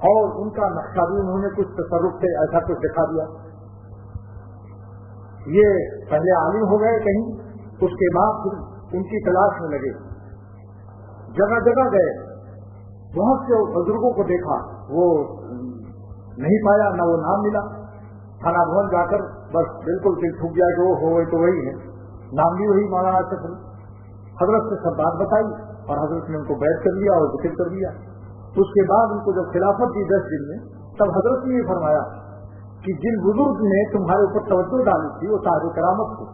[SPEAKER 1] और उनका नक्शा भी उन्होंने कुछ तसर्रुफ से ऐसा कुछ दिखा दिया। ये पहले आलिम हो गए कहीं, उसके बाद फिर उनकी तलाश में लगे, जगह जगह गए, बहुत से बुजुर्गों को देखा, वो नहीं पाया, न वो नाम मिला। थाना भवन जाकर बस बिल्कुल दिल ठुक गया कि वो हो तो वही है, नाम भी वही मौलाना तफली। हजरत से सब बात बताई और हजरत ने उनको बैठ कर लिया और जिक्र कर दिया। तो उसके बाद उनको जब खिलाफत दी 10 दिन में, तब हजरत ने ये फरमाया कि जिन बुजुर्ग ने तुम्हारे ऊपर तवज्जो डाली थी वो साहिब करामत थे,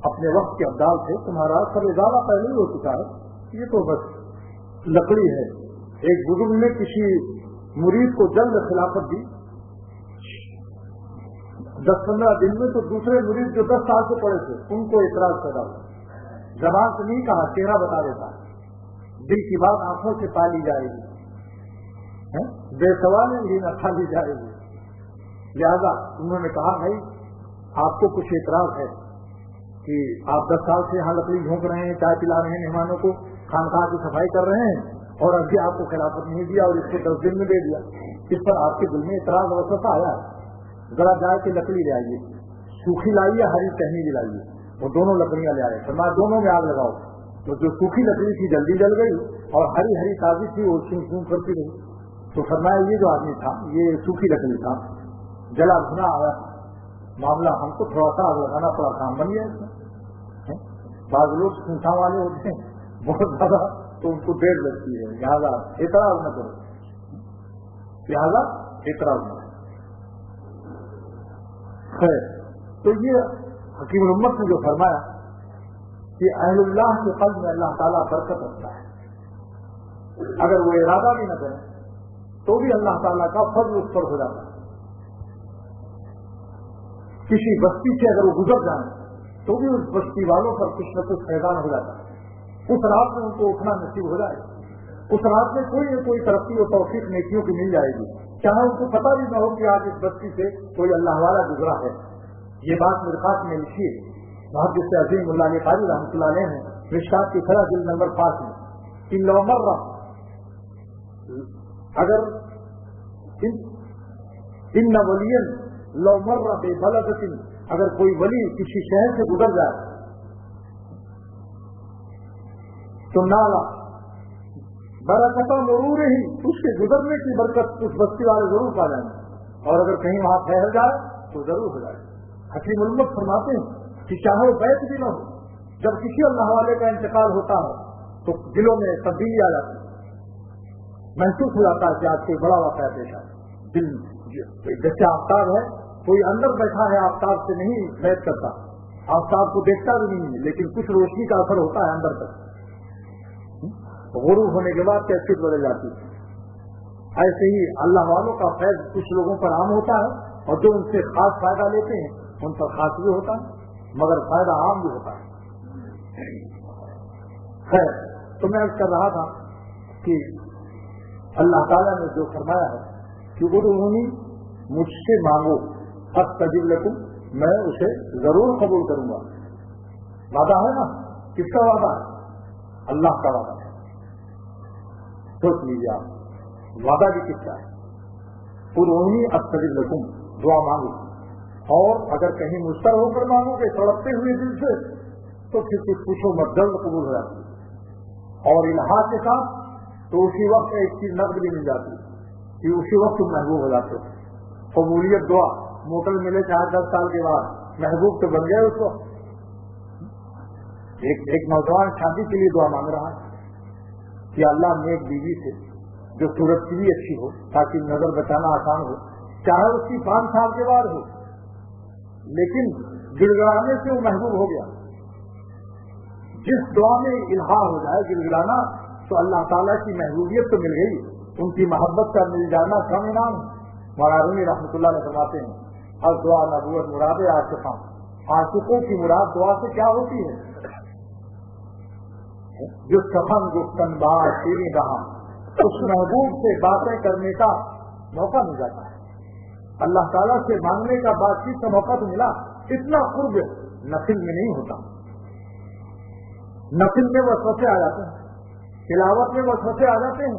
[SPEAKER 1] अपने वक्त के अब्दाल थे, तुम्हारा सब इजाला पहले ही हो चुका है, ये तो बस लकड़ी है। एक बुजुर्ग ने किसी मुरीद को जल्द खिलाफत दी, 10-15 दिन में, तो दूसरे मुरीद जो 10 साल से पड़े थे उनको इतराज पैदा हुआ। जबान से नहीं कहा, चेहरा बता देता, दिल की बात आंखों से पाली जाएगी, बेसवाल ही न खा ली जाएगी। लिहाजा उन्होंने कहा भाई आपको कुछ एतराज है कि आप 10 साल से यहाँ लकड़ी झोंक रहे हैं, चाय पिला रहे हैं मेहमानों को, खानकाह की सफाई कर रहे हैं, और अभी आपको खिलाफत नहीं दिया और इसको 10 दिन में दे दिया। इस पर आपके दिल में एतराज अवश्य आया है। जरा जाए कि लकड़ी ले आइए, सूखी लाइए, हरी टहनी भी लाइए। वो दोनों लकड़ियां ले आए, फरमाया दोनों में आग लगाओ। तो जो सूखी लकड़ी थी जल्दी जल गई और हरी हरी ताजी थी वो सूं सूं करती रही। तो फरमाया ये जो आदमी था ये सूखी लकड़ी था, जला भुना आया मामला, हमको थोड़ा सा आग लगाना पड़ा, काम बन गया इसमें। बाद लोग सूखा वाले होते हैं बहुत ज्यादा, तो उनको देर लगती है, लिहाजा एतराज न करो, लिहाजा एतराज न करो। तो ये हकीम उम्मत ने जो फरमाया कि अहलुल्लाह के कल्ब में अल्लाह ताला बरकत रखता है, अगर वो इरादा भी न करें तो भी अल्लाह ताला का फर्ज उस पर हो जाता है। किसी बस्ती से अगर वो गुजर जाए तो भी उस बस्ती वालों पर कुछ न कुछ फैजान हो जाता है। उस रात में उनको उठना नसीब हो जाए, उस रात में कोई न कोई तरक्की और तौफीक नेकियों की मिल जाएगी, चाहे उनको पता भी न हो कि आज इस बस्ती से कोई अल्लाह वाला गुजरा है। ये बात मिरकात में लिखी है, मुहद्दिस अज़ीम मुल्ला अली क़ारी रहमतुल्लाह अलैह ने मिशकात की खरा जिल्द नंबर 5 में कि लौ मर्रा, अगर इन वलियन लौ मर्रा बेबलदतिन, अगर कोई वली किसी शहर से गुजर जाए तो नाला बरकता मरूर ही, उसके गुजरने की बरकत उस बस्ती वाले जरूर पा जाएंगे, और अगर कहीं वहां ठहर जाए तो जरूर हो जाए। हकीम उम्मत फरमाते हैं कि चाहे बैत भी न हो, जब किसी अल्लाह वाले का इंतकाल होता है तो दिलों में तब्दीली आ जाती है, महसूस हो जाता है कि आज कोई बड़ा वाक़या पेश आया। दिल जैसे आफ्ताब है کوئی اندر بیٹھا ہے آفتاب سے نہیں بیٹھ کرتا, آفتاب کو دیکھتا بھی نہیں ہے, لیکن کچھ روشنی کا اثر ہوتا ہے اندر تک, غروب ہونے کے بعد کیفیت بدل جاتی ہے. ایسے ہی اللہ والوں کا فیض کچھ لوگوں پر عام ہوتا ہے, اور جو ان سے خاص فائدہ لیتے ہیں ان پر خاص بھی ہوتا ہے, مگر فائدہ عام بھی ہوتا ہے. خیر, تو میں کر رہا تھا کہ اللہ تعالیٰ نے جو فرمایا ہے کہ ادعونی, مجھ سے مانگو, استجب لکم, میں اسے ضرور قبول کروں گا. وعدہ ہے نا, کس کا وعدہ ہے؟ اللہ کا وعدہ ہے. سوچ لیجیے آپ, وعدہ بھی کس کا ہے؟ ادعونی استجب لکم, دعا مانگو, اور اگر کہیں مستر ہو کر مانگو گے تڑپتے ہوئے دل سے تو پھر کچھ پوچھو مت, جلد قبول ہو جاتی ہے. اور الہا کے ساتھ تو اسی وقت ایک چیز نقد بھی مل جاتی ہے کہ اسی وقت تم محبوب ہو جاتے ہو. قبولیت دعا موٹر ملے چاہے 10 سال کے بعد, محبوب تو بن گئے اس وقت. ایک نوجوان شادی کے لیے دعا مانگ رہا ہے کہ اللہ نے ایک بیوی سے جو صورت کی بھی اچھی ہو تاکہ نظر بچانا آسان ہو, چاہے اس کی 5 سال کے بعد ہو, لیکن گڑ گڑانے سے وہ محبوب ہو گیا. جس دعا میں الہا ہو جائے گڑ گڑانا, تو اللہ تعالیٰ کی محبوبیت تو مل گئی, ان کی محبت کا مل جانا کم انعام. مولانا رومی رحمۃ اللہ علیہ فرماتے ہیں, ہر دعا نبوت مراد عاشقاں, عاشقوں کی مراد دعا سے کیا ہوتی ہے؟ جو سخن گفتن بات تیری رہا, اس محبوب سے باتیں کرنے کا موقع مل جاتا ہے. اللہ تعالیٰ سے مانگنے کا بات چیت کا موقع تو ملا. اتنا قرب نفل میں نہیں ہوتا. نفل میں وسوسے آ جاتے ہیں, تلاوت میں وسوسے آ جاتے ہیں,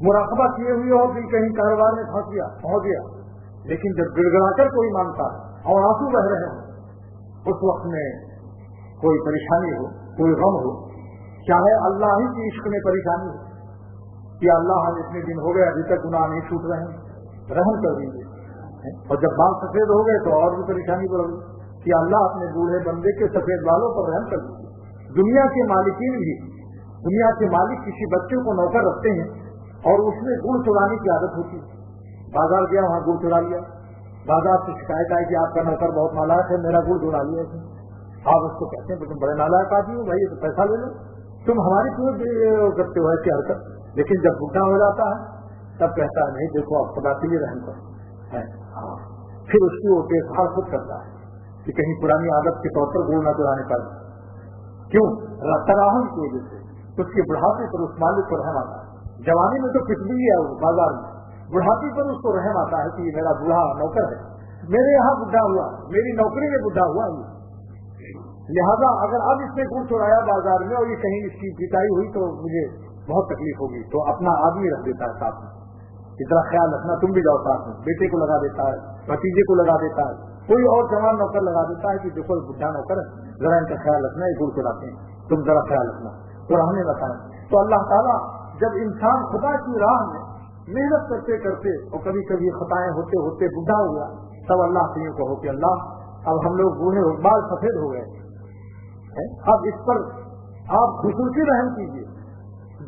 [SPEAKER 1] مراقبہ کیے ہوئے ہو کہ کہیں کاروبار میں پہنچ گیا, لیکن جب گڑ گڑا کر کوئی مانگتا ہے اور آنسو بہ رہے ہیں, اس وقت میں کوئی پریشانی ہو, کوئی غم ہو, چاہے اللہ ہی کی عشق میں پریشانی ہو کہ اللہ ہم اتنے دن ہو گئے ابھی تک گناہ نہیں چھوٹ رہے ہیں, رحم کر دیجیے. اور جب بال سفید ہو گئے تو اور بھی پریشانی بڑھ گئی کہ اللہ اپنے بوڑھے بندے کے سفید بالوں پر رحم کر دیجیے. دنیا کے مالکین بھی, دنیا کے مالک کسی بچے کو نوکر رکھتے ہیں اور اس میں گڑ چرانے کی عادت ہوتی ہے. بازار گیا, وہاں گڑ چرا لیا, بازار سے شکایت آئی کہ آپ کا نوکر بہت نالائق ہے, میرا گڑ چرا لیا. آپ اس کو کہتے ہیں تم بڑے نالائق آدمی ہو بھائی, تو پیسہ لے لو, تم ہماری کیوں کرتے ہو ایسی حرکت. لیکن جب بڈھا ہو جاتا ہے تب کہتا ہے نہیں دیکھو آپ خدا کے لیے رحم کرو. پھر اس کی وہ دیکھ بھال خود کرتا ہے کہ کہیں پرانی عادت کے طور پر گڑ نہ چرانے پائے. کیوں؟ تراہم کی وجہ سے اس کے بڑھاپے پر اس مالک کو رحم آتا ہے. جوانی میں تو کچھ بھی ہے بازار میں, بڑھاپے پر اس کو رحم آتا ہے کہ یہ میرا بوڑھا نوکر ہے, میرے یہاں بڈھا ہوا, میری نوکری میں بڈھا ہوا, لہذا اگر اب اس نے گڑ چرایا بازار میں اور یہ کہیں اس کی پٹائی ہوئی تو مجھے بہت تکلیف ہوگی. تو اپنا آدمی رکھ دیتا ہے ساتھ میں, اتنا خیال رکھنا, تم بھی جاؤ ساتھ میں. بیٹے کو لگا دیتا ہے, بھتیجے کو لگا دیتا ہے, کوئی اور جوان نوکر لگا دیتا ہے کہ دیکھو بڈھا نوکر ہے, ذرا ان کا خیال رکھنا, یہ گڑ چراتے ہیں, تم ذرا خیال رکھنا. تو ہم نے بتایا. تو اللہ تعالیٰ جب انسان خدا کی راہ میں محنت کرتے کرتے اور کبھی کبھی خطائیں ہوتے ہوتے بڈھا ہوا, تب اللہ سے یوں کہو کہ اللہ اب ہم لوگ بوڑھے ہو, بال سفید ہو گئے, اب اس پر آپ خصوصی رحم کیجیے.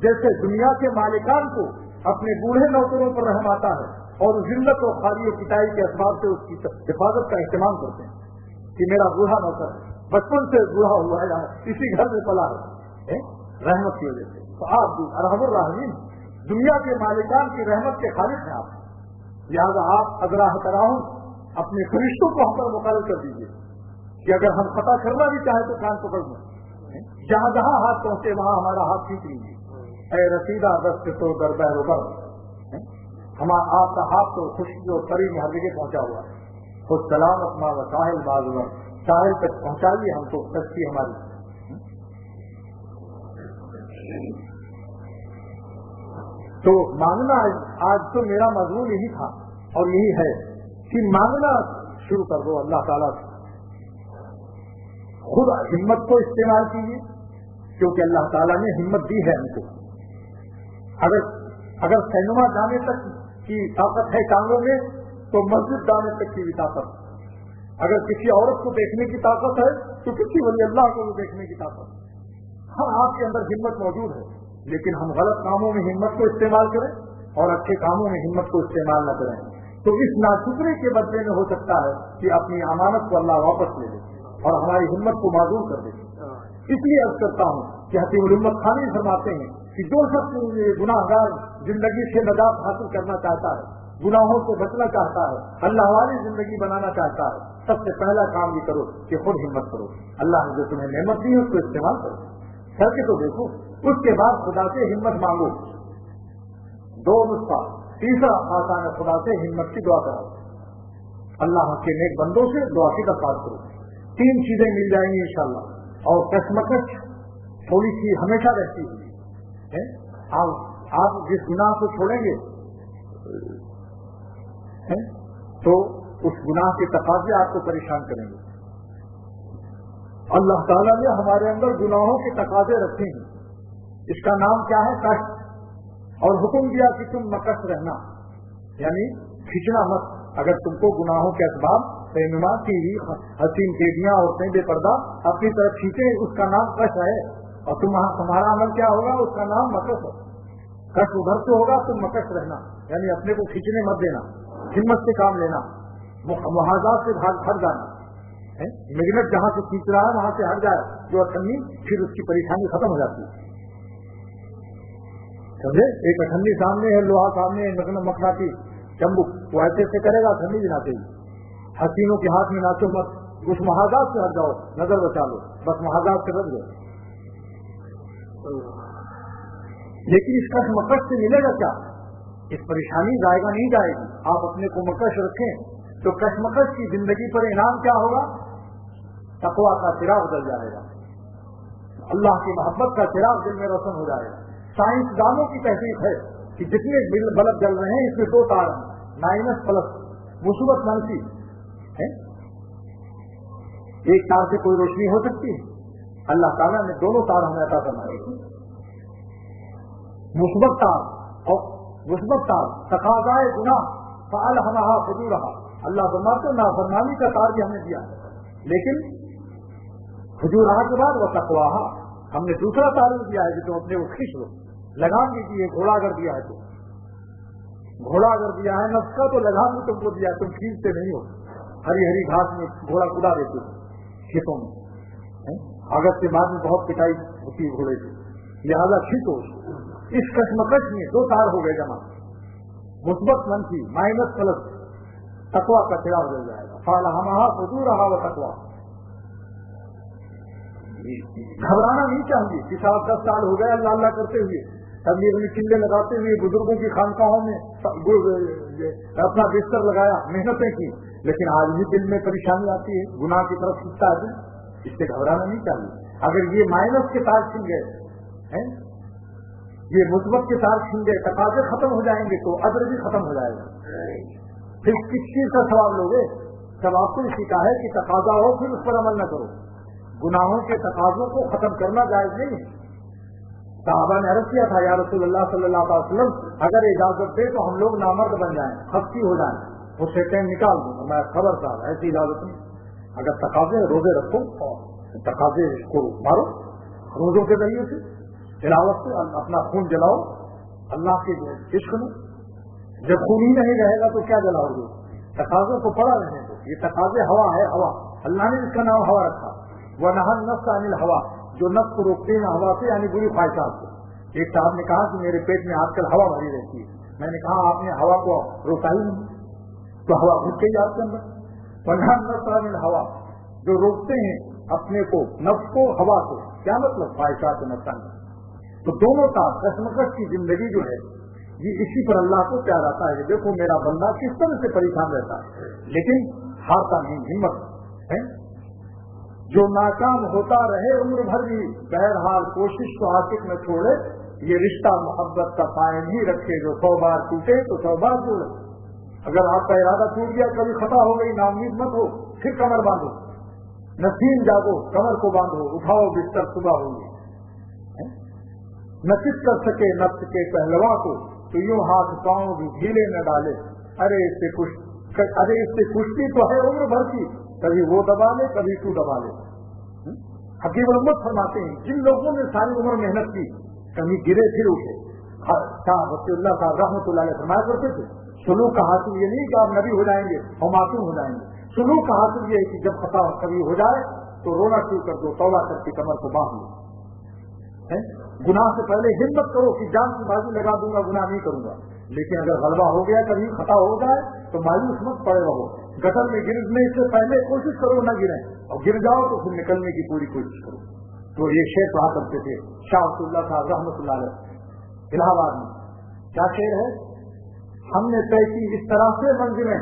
[SPEAKER 1] جیسے دنیا کے مالکان کو اپنے بوڑھے نوکروں پر رحم آتا ہے اور ذلت و خالی و پٹائی کے اسباب سے اس کی حفاظت کا اہتمام کرتے ہیں کہ میرا بوڑھا نوکر ہے, بچپن سے بوڑھا ہوا ہے, اسی گھر میں پلا ہے, رحمت کی وجہ سے. تو آپ بھی ارحم الراحمین, دنیا کے مالکان کی رحمت کے خالق ہیں آپ. لہٰذا آپ اگراہ تراہم اپنے فرشتوں کو ہم پر مقرر کر دیجیے کہ اگر ہم خطا کرنا بھی چاہیں تو کان پکڑ لیں, جہاں جہاں ہاتھ پہنچے وہاں ہمارا ہاتھ کھینچ لیجیے. اے رسیدہ دست تو دربہ روبر, آپ کا ہاتھ تو خوشی اور پری میں ہر جگہ پہنچا ہوا ہے. خود سلام اپنا ساحل بازور, ساحل تک پہنچائیے ہم کو کشتی ہماری. تو مانگنا آج تو میرا مضمون یہی تھا اور یہی ہے کہ مانگنا شروع کر دو اللہ تعالیٰ سے. خود ہمت کو استعمال کیجیے کیونکہ اللہ تعالیٰ نے ہمت دی ہے ہم کو. اگر سینما جانے تک کی طاقت ہے ٹانگوں میں تو مسجد جانے تک کی بھی طاقت. اگر کسی عورت کو دیکھنے کی طاقت ہے تو کسی ولی اللہ کو بھی دیکھنے کی طاقت. ہاں آپ کے اندر ہمت موجود ہے, لیکن ہم غلط کاموں میں ہمت کو استعمال کریں اور اچھے کاموں میں ہمت کو استعمال نہ کریں. تو اس नाशुक्री के बदले में हो सकता है कि अपनी अमानत को अल्लाह वापस ले ले और हमारी हिम्मत को माजूर कर दे। इसलिए अर्ज करता हूँ कि हकीमुल उम्मत खानी फरमाते हैं कि जो शख्स गुनाहगार जिंदगी से नजात हासिल करना चाहता है, गुनाहों से बचना चाहता है, अल्लाह वाली जिंदगी बनाना चाहता है, सबसे पहला काम ये करो कि खुद हिम्मत करो। अल्लाह ने जो तुम्हें नेमत दी है उसको इस्तेमाल करो, करके तो देखो। उसके बाद खुदा से हिम्मत मांगो। 2 नुस्खा। तीसरा आसान है, खुदा से हिम्मत की दुआ करो, अल्लाह के नेक बंदों से दुआ की दरख्वास्त करो। 3 चीजें मिल जाएंगी इंशाअल्लाह। और कशमकश थोड़ी सी हमेशा रहती है। आप जिस गुनाह को छोड़ेंगे तो उस गुनाह के तकाजे आपको परेशान करेंगे। अल्लाह ताला ने हमारे अंदर गुनाहों के तकाजे रखे हैं, इसका नाम क्या है? कष्ट। और हुक्म दिया कि तुम मकस रहना, यानी खींचना मत। अगर तुमको गुनाहों के असबाब पैनुमा की हसीन बेटियां औरतें बेपर्दा अपनी तरफ खींचे, उसका नाम कष्ट है। और तुम्हारा अमल क्या होगा? उसका नाम मकस है। कष्ट उधर से होगा, तुम मकस रहना, यानी अपने को खींचने मत देना, हिम्मत से काम लेना, मुहाजात से भाग हट जाना। मैग्नेट जहां से खींच रहा है वहां से हट जाए जो अठन्नी, फिर उसकी परेशानी खत्म हो जाती है। समझे? एक अठन्नी सामने है, लोहा सामने है, मखनाती चंबुक, वो ऐसे से करेगा, अठन्नी भी नाचेगी। हसीनों के हाथ में नाचो मत, उस महाजात से हट जाओ, नजर बचा लो, बस महाजात से बच गए। लेकिन इस कश मकश से मिलेगा क्या? इस परेशानी जाएगा नहीं जाएगी। आप अपने को मकश रखें तो कशमकश की जिंदगी पर इनाम क्या होगा? तकवा का चिराग जल जाएगा, अल्लाह की मोहब्बत का चिराग दिल में रोशन हो जाएगा। साइंसदानों की तहकीक है कि जितने बल्ब जल रहे हैं इसमें 2 तार हैं, माइनस प्लस, मुसीबत मनसी है। एक तार से कोई रोशनी हो सकती है? अल्लाह ताला ने दोनों तार हमें अता फरमाए, मुस्बत तार और मुस्बत तार। तकाज़ाए गुनाह फ़अलहमहा फजूरहा, अल्लाह फरमाते नाफरमानी का तार भी हमने दिया, लेकिन फजूरहा के बाद वह तकवाहा, हमने दूसरा तार भी दिया है कि तुम अपने को खींच लो, लगाम भी दिए, घोड़ा अगर दिया है तो घोड़ा अगर दिया है नफ्स का, तो लगाम भी तुमको दिया, तुम खींचते नहीं हो। हरी हरी घास में घोड़ा कुदा देते हो खेतों में, अगस्त के बाद में बहुत पिटाई होती है घोड़े की, लिहाजा खींचो। इस कशमकश में 2 तार हो गए जमा, मुस्बत मनफी, माइनस प्लस, तकवा का चिराग जल जाएगा। फ़अलहमहा फजूरहा व तकवा। घबराना नहीं चाहिए कि 7-10 साल हो गए अल्लाह अल्लाह करते हुए, तबलीग में चिल्ले लगाते हुए, बुजुर्गों की खानकाहों में अपना बिस्तर लगाया, मेहनतें की, लेकिन आज भी दिल में परेशानी आती है, गुनाह की तरफ खींचता है। इससे घबराना नहीं चाहिए। अगर ये माइनस के तार छिन गए हैं, ये मुस्बत के तार छिन गए, तकाजे खत्म हो जाएंगे तो अजर भी खत्म हो जाएगा। फिर किस चीज का सवाब लोगे? सवाब तो इसी का है कि तकाजा हो फिर उस पर अमल न करो। गुनाहों के तकाजों को खत्म करना जायज नहीं है। साहबा ने अर्ज किया था, या रसूलल्लाह सल्लल्लाहु अलैहि वसल्लम, अगर इजाजत दे तो हम लोग नामर्द बन जाएं, खस्ती हो जाएं, वो शैतान निकाल दूं। मैं खबरदार, ऐसी इजाजत नहीं। अगर तकाजे रोजे रखो, तकाजे को मारो रोजों के जरिए से, तिलावत से अपना खून जलाओ अल्लाह के इश्क में। जब खून ही नहीं रहेगा तो क्या जलाओगे? तकाजों को पड़ा रहने दो। ये तकाजे हवा है, हवा, अल्लाह ने इसका नाम हवा रखा। वह नहन नफ्स अनिल हवा, जो नफ्स को रोकते हैं हवा से, यानी बुरी ख्वाहिशात से। एक साहब ने कहा कि मेरे पेट में आजकल हवा भरी रहती है। मैंने कहा आपने हवा को रोका ही नहीं, तो हवा घुस गई आपके अंदर। वह नहन नफ्स अनिल हवा, जो रोकते हैं अपने को, नफ्स को हवा से, क्या मतलब? ख्वाहिशात नफ्सान। तो दोनों का कशमकश की जिंदगी जो है ये इसी पर अल्लाह को प्यार आता है कि देखो मेरा बंदा किस तरह से परेशान रहता है, लेकिन हारता नहीं, हिम्मत है। जो नाकाम होता रहे उम्र भर भी, बहरहाल कोशिश तो आशिक न छोड़े, ये रिश्ता मोहब्बत का कायम ही रखे। जो 100 बार टूटे तो 100 बार जोड़े। अगर आपका इरादा टूट गया, कभी खता हो गई, नाउम्मीद मत हो, फिर कमर बांधो, नसीम जागो, कमर को बांधो, उठाओ बिस्तर, सुबह होगी। न चित कर सके नफ्स के पहलवा को, तो यूं हाथ पांव भी ढीले न डाले। अरे इससे कुश्ती तो है उम्र भर की, कभी वो दबा ले, कभी तू दबा ले। हकीम उम्मत फरमाते हैं, जिन लोगों ने सारी उम्र मेहनत की, कभी गिरे फिर उठे, شاہ ولی اللہ صاحب رحمۃ اللہ علیہ فرمایا کرتے تھے سلوک کا حاصل یہ نہیں کہ آپ نبی ہو جائیں گے اور معصوم ہو جائیں گے. سلوک کا حاصل یہ ہے کہ جب خطا کبھی ہو جائے تو رونا شروع کر دو, توبہ کر کے کمر کو باندھ لو. گناہ سے پہلے ہمت کرو کہ جان کی بازی لگا دوں گا, گناہ نہیں کروں گا. لیکن اگر غلبہ ہو گیا کبھی خطا ہو جائے تو مایوس مت پڑے رہو. گٹر میں گرنے سے پہلے کوشش کرو نہ گریں, اور گر جاؤ تو پھر نکلنے کی پوری کوشش کرو. تو یہ شعر پڑھا کرتے تھے شاہ ولی اللہ صاحب رحمۃ اللہ علیہ الہ آباد میں. کیا شعر ہے؟ ہم نے طے کی اس طرح سے منزلیں,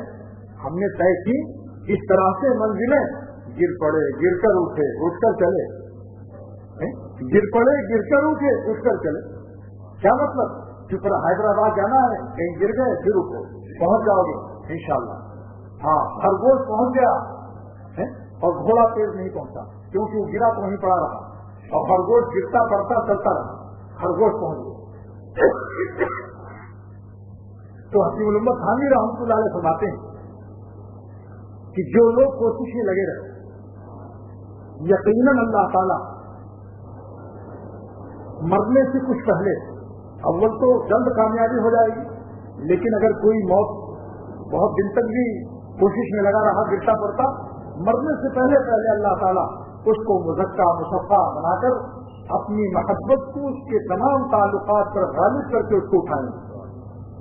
[SPEAKER 1] ہم نے طے کی اس طرح سے منزلیں, گر پڑے گر کر اٹھے اٹھ کر چلے, گر پڑے گر کر اٹھے اٹھ کر چلے. کیا مطلب؟ چپر حیدرآباد جانا ہے, کہیں گر گئے پھر اٹھو, پہنچ جاؤ گے انشاءاللہ. ہاں, خرگوش پہنچ گیا اور گھوڑا تیز نہیں پہنچا کیونکہ وہ گرا تو وہیں پڑا رہا, اور خرگوش گرتا پڑتا چلتا رہا, خرگوش پہنچ گیا. تو حکیم الامت حامی رحمۃ اللہ علیہ فرماتے ہیں کہ جو لوگ کوشش میں لگے رہے, یقیناً اللہ تعالیٰ مرنے سے کچھ پہلے, اول تو جلد کامیابی ہو جائے گی, لیکن اگر کوئی موت بہت دن تک بھی کوشش میں لگا رہا گرتا پڑتا, مرنے سے پہلے اللہ تعالیٰ اس کو مزکا مصفا بنا کر اپنی محبت کو اس کے تمام تعلقات پر غالب کر کے اس کو اٹھائیں گے.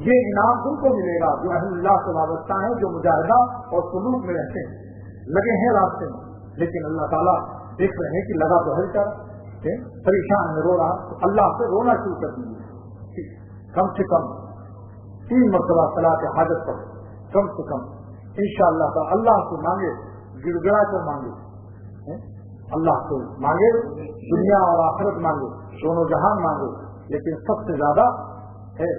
[SPEAKER 1] یہ انعام ان کو ملے گا جو اہل اللہ سے وابستہ ہیں, جو مجاہدہ اور سلوک میں رہتے ہیں, لگے ہیں راستے میں. لیکن اللہ تعالیٰ دیکھ رہے ہیں کہ لگا تو ہے کر پریشان ہے, رو رہا, تو اللہ سے رونا شروع کر دیجیے. کم سے کم 3 مرتبہ صلاۃ حاجت پر کم سے کم انشاءاللہ تعالیٰ اللہ سے مانگے, گڑ گڑا کر مانگے, اللہ سے مانگے, دنیا اور آخرت مانگے, دونوں جہان مانگے. لیکن سب سے زیادہ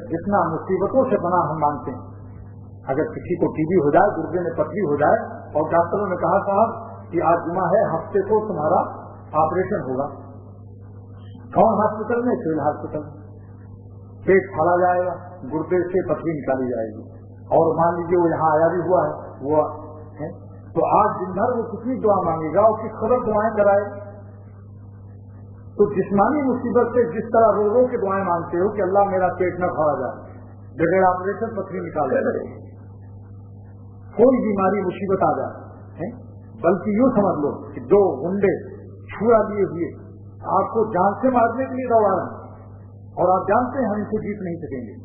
[SPEAKER 1] جتنا مصیبتوں سے پناہ ہم مانگتے ہیں. اگر کسی کو ٹی بی ہو جائے, گردے میں پتلی ہو جائے, اور ڈاکٹروں نے کہا صاحب کہ آج جمعہ ہے, ہفتے کو تمہارا آپریشن ہوگا. کون ہاسپٹل میں؟ سول ہاسپٹل میں. پیٹ پھاڑا جائے گا, گردے سے پتلی نکالی جائے گی, اور مان لیجیے وہ یہاں آیا بھی ہوا ہے, وہ ہے تو آج دن بھر وہ کتنی دعا مانگے گا اور کس قدر دعائیں کرائے. تو جسمانی مصیبت سے جس طرح رو رو کے دعائیں مانگتے ہو کہ اللہ میرا پیٹ نہ پھاڑا جائے, بغیر آپریشن پتلی نکال جائے, کوئی بیماری مصیبت آ جائے, بلکہ یوں سمجھ لو کہ 2 گنڈے چھڑا لیے ہوئے آپ کو جان سے مارنے کے لیے دوڑا رہے ہیں, اور آپ جانتے ہیں ہم ان سے جیت نہیں سکیں گے.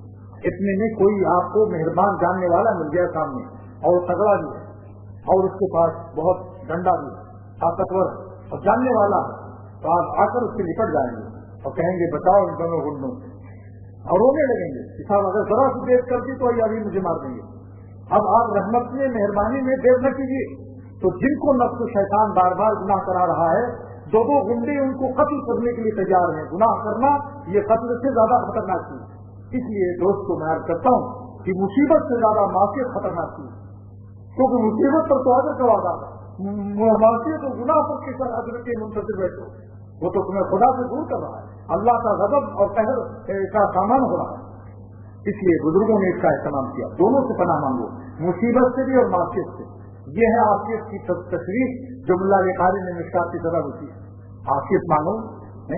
[SPEAKER 1] اتنے میں کوئی آپ کو مہربان جاننے والا مل گیا سامنے, اور تگڑا بھی ہے, اور اس کے پاس بہت ڈنڈا بھی طاقتور اور جاننے والا ہے, تو آپ آ کر اس سے نپٹ جائیں گے اور کہیں گے بتاؤ ان دونوں گنڈوں, اور رونے لگیں گے کہ صاحب اگر ذرا سی دیر کر دی تو یہ ابھی مجھے مار دیں گے. اب آپ رحمت میں مہربانی میں دیر نہ کیجیے. تو جن کو نفس و شیطان بار بار گناہ کرا رہا ہے, 2 گنڈے ان کو قتل کرنے کے لیے تیار ہیں. گناہ کرنا یہ قتل سے زیادہ خطرناک چیز. اس لیے دوست کو میں عرض کرتا ہوں کہ مصیبت سے زیادہ معصیت خطرناک چیز, کیونکہ مصیبت پر تو اجر کا وعدہ ہے, معصیت اور گناہ پر کے ساتھ اجر کے منتظر بیٹھو, وہ تو تمہیں خدا سے دور کر رہا ہے, اللہ کا غضب اور قہر کا سامان ہو رہا ہے. اس لیے بزرگوں نے اس کا اہتمام کیا, دونوں سے پناہ مانگو, مصیبت سے بھی اور معصیت سے. یہ ہے عافیت کی تصویر جو ملا علی قاری نے مشکات کی طرح ہوتی ہے. عافیت مانگو,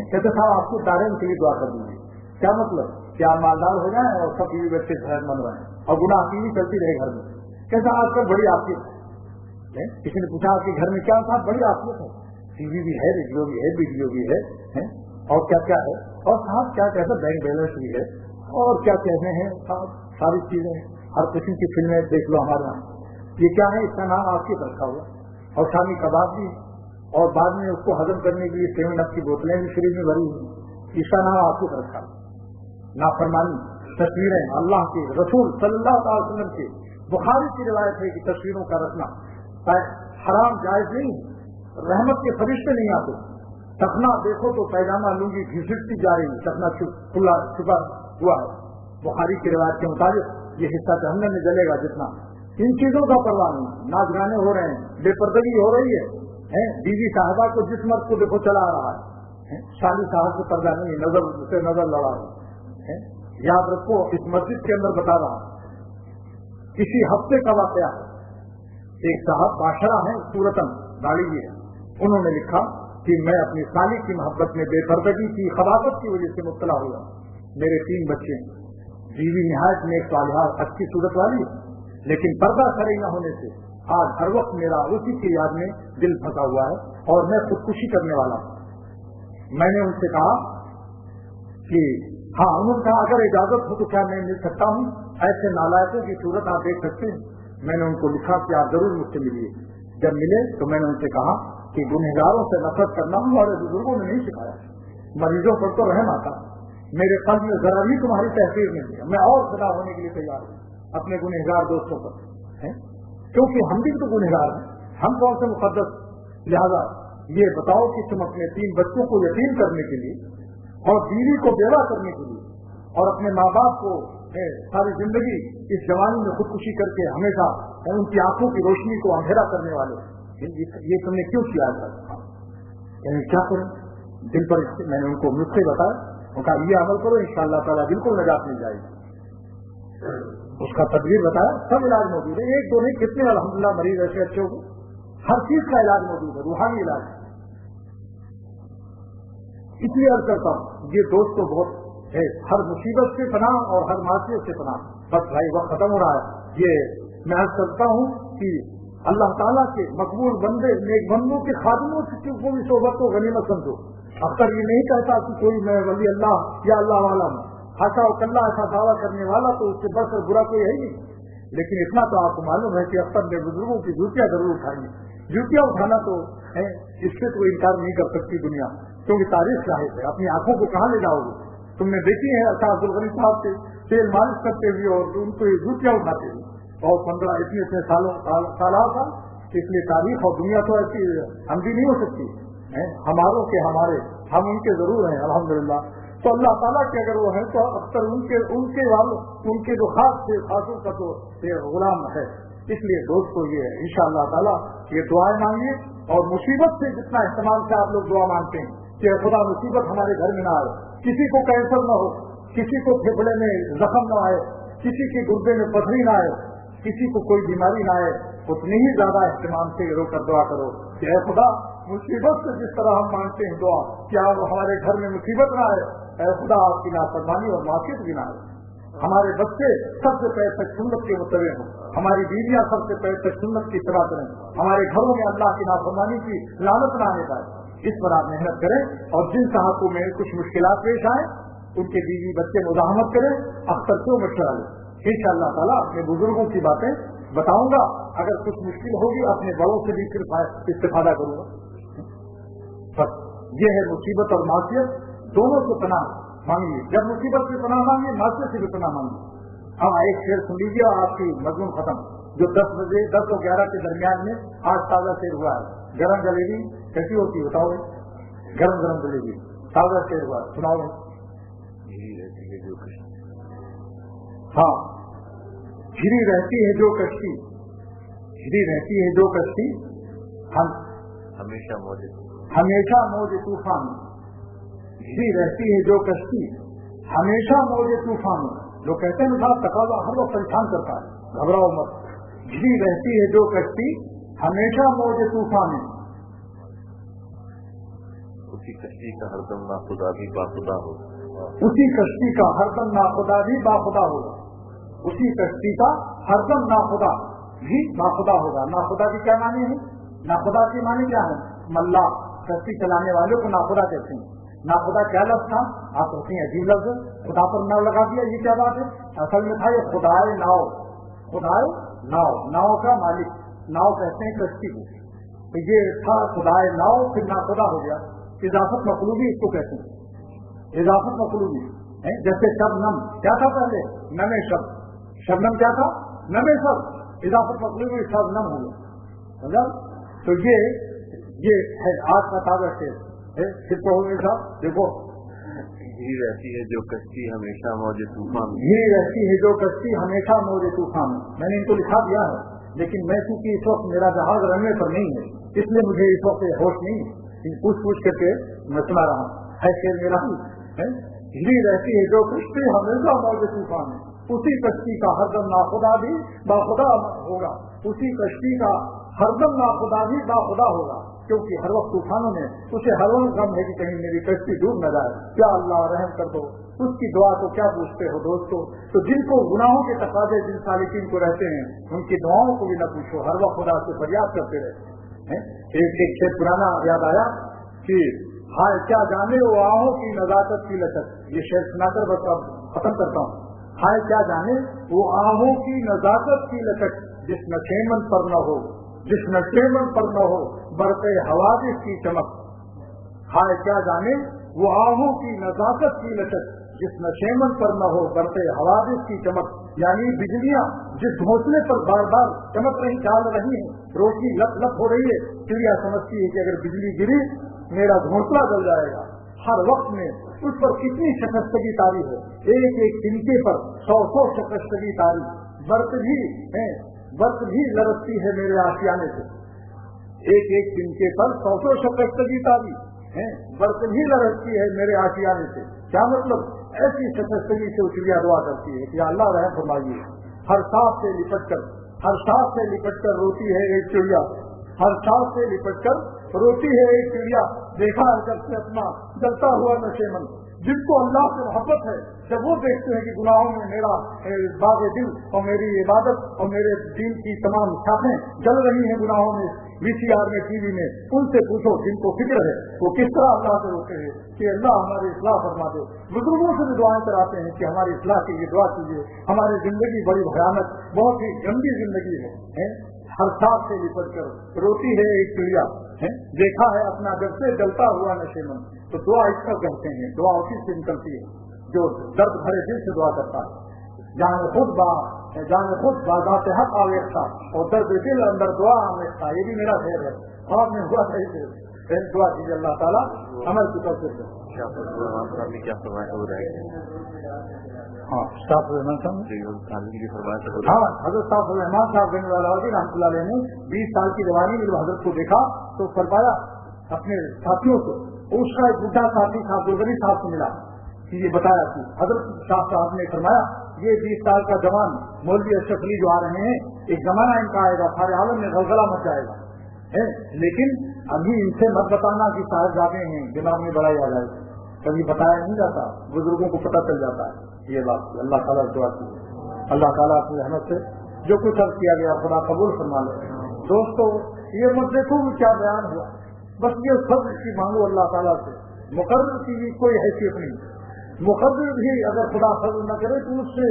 [SPEAKER 1] کہتے صاحب آپ کو دارین کے لیے دعا کر دیجیے. کیا مطلب کہ آپ مالدار ہو جائیں اور سب بیوی بچے صحت مند رہیں اور گناہ کی بھی چلتی رہے گھر میں. کہتا آج کل بڑی عافیت ہے. کسی نے پوچھا آپ کے گھر میں کیا تھا؟ بڑی عافیت ہے, ٹی وی بھی ہے, ریڈیو بھی ہے, ویڈیو بھی ہے, اور کیا کیا ہے, اور صاحب کیا کہتے بینک بیلنس بھی ہے, اور کیا کہتے ہیں ساری چیزیں, ہر قسم کی فلمیں دیکھ لو ہمارے یہاں. یہ کیا ہے؟ اس کا نام عافیت رکھا ہوا, اور شامی کباب بھی, اور بعد میں اس کو ہضم کرنے کے لیے 7 اپ کی بوتلیں بھی فریج میں بھری ہوئی, اس کا نام عافیت رکھا. نافرمانی, تصویریں اللہ کے رسول صلی اللہ علیہ وسلم کے, بخاری کی روایت ہے کہ تصویروں کا رکھنا حرام جائز نہیں. رحمت کے فرشتے نہیں آتے. ٹکنا دیکھو تو پیجامہ لنگی گھسٹتی جا رہی, ٹکنا کھلا چھپا ہوا ہے. بخاری کی روایت کے مطابق یہ حصہ جہنم میں جلے گا جتنا. ان چیزوں کا پرواہ نہیں, ناچ گانے ہو رہے ہیں, بے پردگی ہو رہی ہے, بیوی صاحبہ کو جس مرد کو دیکھو چلا رہا ہے, شادی صاحب سے پردہ نہیں, نظر سے نظر لڑا رہا ہے. یاد رکھو اس مسجد کے اندر بتا رہا ہوں کسی ہفتے کا واقعہ ہے. ایک صاحب باشرہ ہیں, صورتن داڑھی بھی ہے, انہوں نے لکھا کہ میں اپنی سالی کی محبت میں بے پردگی کی خباثت کی وجہ سے مبتلا ہوا, میرے 3 بچے ہیں. بیوی نہایت نیک صالحہ اچھی صورت والی, لیکن پردہ شرعی نہ ہونے سے آج ہر وقت میرا اسی کی یاد میں دل پھنسا ہوا ہے اور میں خودکشی کرنے والا ہوں. میں نے ان سے کہا کہ ہاں, انہوں نے کہا اگر اجازت ہو تو کیا میں مل سکتا ہوں, ایسے نالائقوں کی صورت آپ دیکھ سکتے ہیں. میں نے ان کو لکھا کہ آپ ضرور مجھ سے ملیے. جب ملے تو میں نے ان سے کہا کہ گنہگاروں سے نفرت کرنا ہمارے بزرگوں نے نہیں سکھایا, مریضوں پر تو رحم آتا, میرے قلب میں ذرا بھی تمہاری تحقیر نہیں ہے, میں اور فدا ہونے کے لیے تیار ہوں اپنے گنہگار دوستوں پر, کیونکہ ہم بھی تو گنہگار ہیں, ہم کون سے مقدس. لہذا یہ بتاؤ کہ تم اپنے 3 بچوں کو یتیم کرنے کے لیے اور بیوی کو بیوہ کرنے کے لیے اور اپنے ماں باپ کو ساری زندگی اس جوانی میں خودکشی کر کے ہمیشہ ان کی آنکھوں کی روشنی کو اندھیرا کرنے والے, یہ تم نے کیوں کیا تھا؟ کیا کریں دل پر. میں نے ان کو نسخے بتایا, ان کا یہ عمل کرو انشاءاللہ تعالیٰ بالکل نجات مل جائے گی. اس کا تدبیر بتایا, سب علاج موجود ہے, 1 2 نہیں کتنے الحمدللہ مریض ایسے اچھے ہو گئے, ہر چیز کا علاج موجود ہے, روحانی علاج. اس لیے عرض کرتا ہوں یہ دوست تو بہت ہے, ہر مصیبت سے پناہ اور ہر معصیت سے پناہ. بس بھائی وقت ختم ہو رہا ہے. یہ میں عرض کرتا ہوں کہ اللہ تعالیٰ کے مقبول بندے نیک بندوں کے خادموں کو بھی صحبت کو غنیمت سمجھو. اکثر یہ نہیں کہتا کہ کوئی میں ولی اللہ یا اللہ والا ہوں, خاصا وکلا ایسا دعویٰ کرنے والا تو اس سے بڑھ کر برا کوئی ہے ہی نہیں. لیکن اتنا تو آپ کو معلوم ہے کہ اکثر نے بزرگوں کی جوتیاں ضرور اٹھائیں گے. جوتیاں اٹھانا تو ہے, اس سے تو انکار نہیں کر سکتی دنیا, کیونکہ تاریخ شاہد ہے. اپنی آنکھوں کو کہاں لے جاؤ گے؟ تم نے دیکھی ہے عطا عبدالغنی صاحب سے تیل مالش کرتے ہوئے اور ان کو جوتیاں اٹھاتے ہوئے, اور 15 اتنے سالوں کا. اس لیے تاریخ اور دنیا تو ایسی ہم بھی نہیں ہو سکتی, ہماروں کے ہمارے, ہم ان کے ضرور ہیں الحمدللہ. تو اللہ تعالیٰ کے اگر وہ ہیں تو اکثر ان کے جو خاصوں کا تو غلام ہے. اس لیے دوست کو یہ ہے انشاءاللہ تعالیٰ یہ دعائیں مانگیے, اور مصیبت سے جتنا استعمال سے آپ لوگ دعا مانگتے ہیں کہ خدا مصیبت ہمارے گھر میں نہ آئے, کسی کو کینسر نہ ہو, کسی کو پھیپھڑے میں زخم نہ آئے, کسی کے گردے میں پتھری نہ آئے, کسی کو کوئی بیماری نہ آئے, اتنی ہی زیادہ اہتمام سے رو کر دعا کرو کہ اے خدا مصیبت سے جس طرح ہم مانگتے ہیں دعا, کیا ہمارے گھر میں مصیبت نہ آئے, اے خدا آپ کی نافرمانی اور معصیت بھی نہ آئے. ہمارے بچے سب سے پہلے تک سنت کے متبع ہوں, ہماری بیویاں سب سے پہلے تک سنت کی اتباع کریں, ہمارے گھروں میں اللہ کی نافرمانی کی لعنت نہ آنے پائے. اس پر آپ محنت کریں, اور جن صاحبوں میں کچھ مشکلات پیش آئیں ان کے بیوی بچے مزاحمت کریں, اختر کیوں مشورہ لیں. انشاءاللہ تعالیٰ اپنے بزرگوں کی باتیں بتاؤں گا, اگر کچھ مشکل ہوگی اپنے بڑوں سے بھی استفادہ کروں گا. بس یہ ہے مصیبت اور معصیت دونوں سے پناہ مانگیے. جب مصیبت سے پناہ مانگیے, معصیت سے بھی پناہ مانگیے. اب ایک شعر سن لیجیے اور آپ کی مضمون ختم. جو 10 بجے 10 اور 11 کے درمیان میں آج تازہ شعر ہوا ہے. گرم جلیبی کیسی ہوتی ہے بتاؤ, گرم گرم جلیبی تازہ شعر ہوا ہے, سناؤ. ہاں, گھری رہتی ہے جو کشتی, گھری رہتی ہے جو کشتی, ہم ہمیشہ موج طوفان میں, گھری رہتی ہے جو کشتی ہمیشہ موج طوفان میں. لوگ کہتے ہیں صاحب تقاضا ہر وقت پریشان کرتا ہے, گھبراؤ مت. گھری رہتی ہے جو کشتی ہمیشہ موج طوفان میں,
[SPEAKER 2] اسی کشتی کا ہر دم ناخدا بھی باخدا ہو,
[SPEAKER 1] اسی کشتی کا ہر دم ناخدا بھی باخدا ہوگا, اسی کشتی کا ہر دم ناخدا بھی باخدا ہوگا. ناخدا کی کیا معنی ہے؟ ناخدا کی معنی کیا ہے؟ ملا, کشتی چلانے والے کو ناخدا کہتے ہیں. ناخدا کیا لفظ تھا؟ آپ کہتے ہیں عجیب لفظ, خدا پر ناؤ لگا دیا, یہ کیا بات ہے؟ اصل میں تھا یہ خدائے ناؤ, خدائے ناؤ, ناؤ کا مالک, ناؤ کہتے ہیں کشتی کو. تو یہ تھا خدائے ناؤ, پھر ناخدا ہو گیا. اضافت مقلوبی اس کو کہتے ہیں, اضافت مقلوبی. جیسے شبنم کیا تھا پہلے؟ نمے شب, شبنم کیا تھا؟ نمے شب, اضافت مقلوبی شبنم ہو گیا. تو یہ ہے آج کا تازہ شعر. پھر تو ہوگی صاحب دیکھو,
[SPEAKER 2] گھری رہتی ہے جو کشتی ہمیشہ موج طوفان میں,
[SPEAKER 1] گھری رہتی ہے جو کشتی ہمیشہ موج طوفان میں. میں نے ان کو لکھا دیا ہے, لیکن میں چونکہ اس وقت میرا جہاز رنگنے پر نہیں ہے, اس لیے مجھے اس وقت ہوش نہیں ہے. پوچھ کر کے میں سنا رہا ہوں. ہے شعر میرا ہی, گھری رہتی ہے جو کشتی ہمیشہ موج طوفان میں, اسی کشتی کا ہر دم ناخدا بھی باخدا ہوگا, اسی کشتی کا ہر دم ناخدا بھی باخدا ہوگا. क्योंकि हर वक्त तूफानों में उसे हर वक्त गम है कि कहीं मेरी कश्ती डूब न जाए, क्या अल्लाह रहम कर दो। उसकी दुआ को क्या पूछते हो दोस्तों। तो जिनको गुनाहों के तकाजे जिन सालिकीन को रहते हैं उनकी दुआओं को भी न पूछो, हर वक्त खुदा से फरियाद करते रहे। एक शेर पुराना याद आया कि हाय क्या जाने वो आहों की नजाकत की लचक, ये शेर सुनाकर बस अब खत्म करता हूँ। हाय क्या जाने वो आहों की नजाकत की लचक, जिस नशेमन पर न हो, जिस नशेमन पर न हो बरते हवादिस की चमक। हाय क्या जाने वो आहों की नजाकत की लचक, जिस नशेमन पर न हो बरते हवादिस की चमक। यानी बिजलियां जिस घोंसले पर बार बार चमक रही डाल रही है, रोशनी लप लप हो रही है, चिड़िया समझती है कि अगर बिजली गिरी मेरा घोंसला जल जाएगा। हर वक्त में उस पर कितनी शकस्तगी तारी है, एक एक तिनके पर 100 शकस्तगी तारी। बर्फ भी लरसती है मेरे आशियाने से, एक एक तिनके पर 100 शकस्तगी तारी है, बर्फ भी लरसती है मेरे आशियाने से। क्या मतलब, ऐसी शकस्तगी से चिड़िया दुआ करती है कि अल्लाह रहम फरमाइए। हर सांस से लिपट कर रोती है एक चिड़िया, हर सांस से लिपट कर रोती है एक चिड़िया। देखा है जब से अपना जलता हुआ नशेमन, जिनको अल्लाह से मोहब्बत है, जब वो देखते हैं कि गुनाहों में मेरा बाग़े दिल और मेरी इबादत और मेरे दीन की तमाम शाखें जल रही हैं गुनाहों में, VCR में, टीवी में, उनसे पूछो जिनको फिक्र है वो किस तरह अल्लाह से रोते हैं कि अल्लाह हमारी इस्लाह फरमा दे। बुजुर्गों से भी दुआएं कराते हैं कि हमारी इस्लाह के लिए दुआ कीजिए, हमारी जिंदगी बड़ी भयानक, बहुत ही गंदी जिंदगी है। हर सांस से लिपट कर रोती है एक चिड़िया, देखा है अपना जब से जलता हुआ नशेमन। तो दुआ इसका कहते हैं, दुआ उसी से निकलती है जो दर्द भरे दिल से दुआ करता है। जाने खुद बाजाते हक आवेशता और दर्द दिल अंदर दुआ आवेशता, ये भी मेरा शेर है। और में हुआ सही से दुआ कीजिए, अल्लाह ताला अमल की तौफीक दे।
[SPEAKER 2] क्या फरमाया हो रहा है?
[SPEAKER 1] हाँ, साफ रहमान साहब,
[SPEAKER 2] हाँ,
[SPEAKER 1] हजरत साफ रहमान साहब रहमतुल्लाह अलैह ने 20 साल की जवानी में हजरत को देखा तो फरमाया अपने साथियों से, उसका एक बुढ़ा साथी था गुलगरी साहब से मिला कि ये बताया कि हजरत शाह साहब ने फरमाया ये 20 साल का जवान मौलवी अशरफ अली जो आ रहे हैं, एक जमाना इनका आएगा, सारे आलम में गलगला मच जाएगा है, लेकिन अभी इनसे मत बताना कि साहब जाते हैं, दिमाग में बढ़ाई आ जाएगी। कभी बताया नहीं जाता, बुजुर्गों को पता चल जाता है ये बात। अल्लाह ताला दुआ की, अल्लाह ताला अपनी रहमत से जो कुछ अर्ज किया गया खुदा कबूल फरमा ले। दोस्तों ये मत देखो कि क्या बयान हुआ, बस ये सब की मांगो अल्लाह ताला से। मुकर्रर की भी कोई हैसियत नहीं, मुकर्रर भी अगर खुदा फजल न करे तो उससे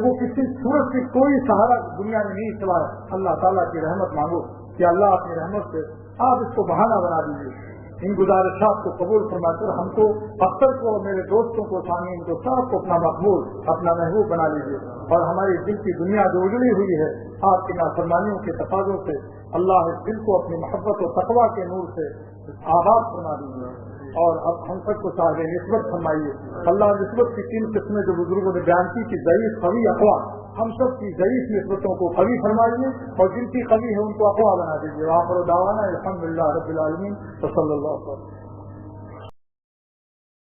[SPEAKER 1] वो किसी सूरत की कोई सहारा दुनिया में नहीं सिवाय अल्लाह ताला की रहमत मांगो कि अल्लाह अपनी रहमत से आप इसको बहाना बना दीजिए। इन गुजारिशात को कबूल फरमाकर हमको, अख्तर को, मेरे दोस्तों को, सामीन को, सबको अपना मकबूल, अपना महबूब बना लीजिए। और हमारी दिल की दुनिया जो उजड़ी हुई है आपकी नाफरमानियों के तकाज़ों से, अल्लाह इस दिल को अपनी मोहब्बत और तकवा के नूर से आबाद फरमा दीजिए। और अब हम सबको साहिब निस्बत फरमाइए। अल्लाह निस्बत की 3 किस्में जो बुजुर्गों ने बयान की कि ज़ईफ़, क़वी, अक़वा, हम सब की ज़ईफ़ निस्बतों को क़वी फरमाइए और जिनकी क़वी है उनको अक़वा बना दीजिए। आखिर दावाना अल्हम्दुलिल्लाह रब्बिल आलमीन, सल्लल्लाहु अलैहि वसल्लम।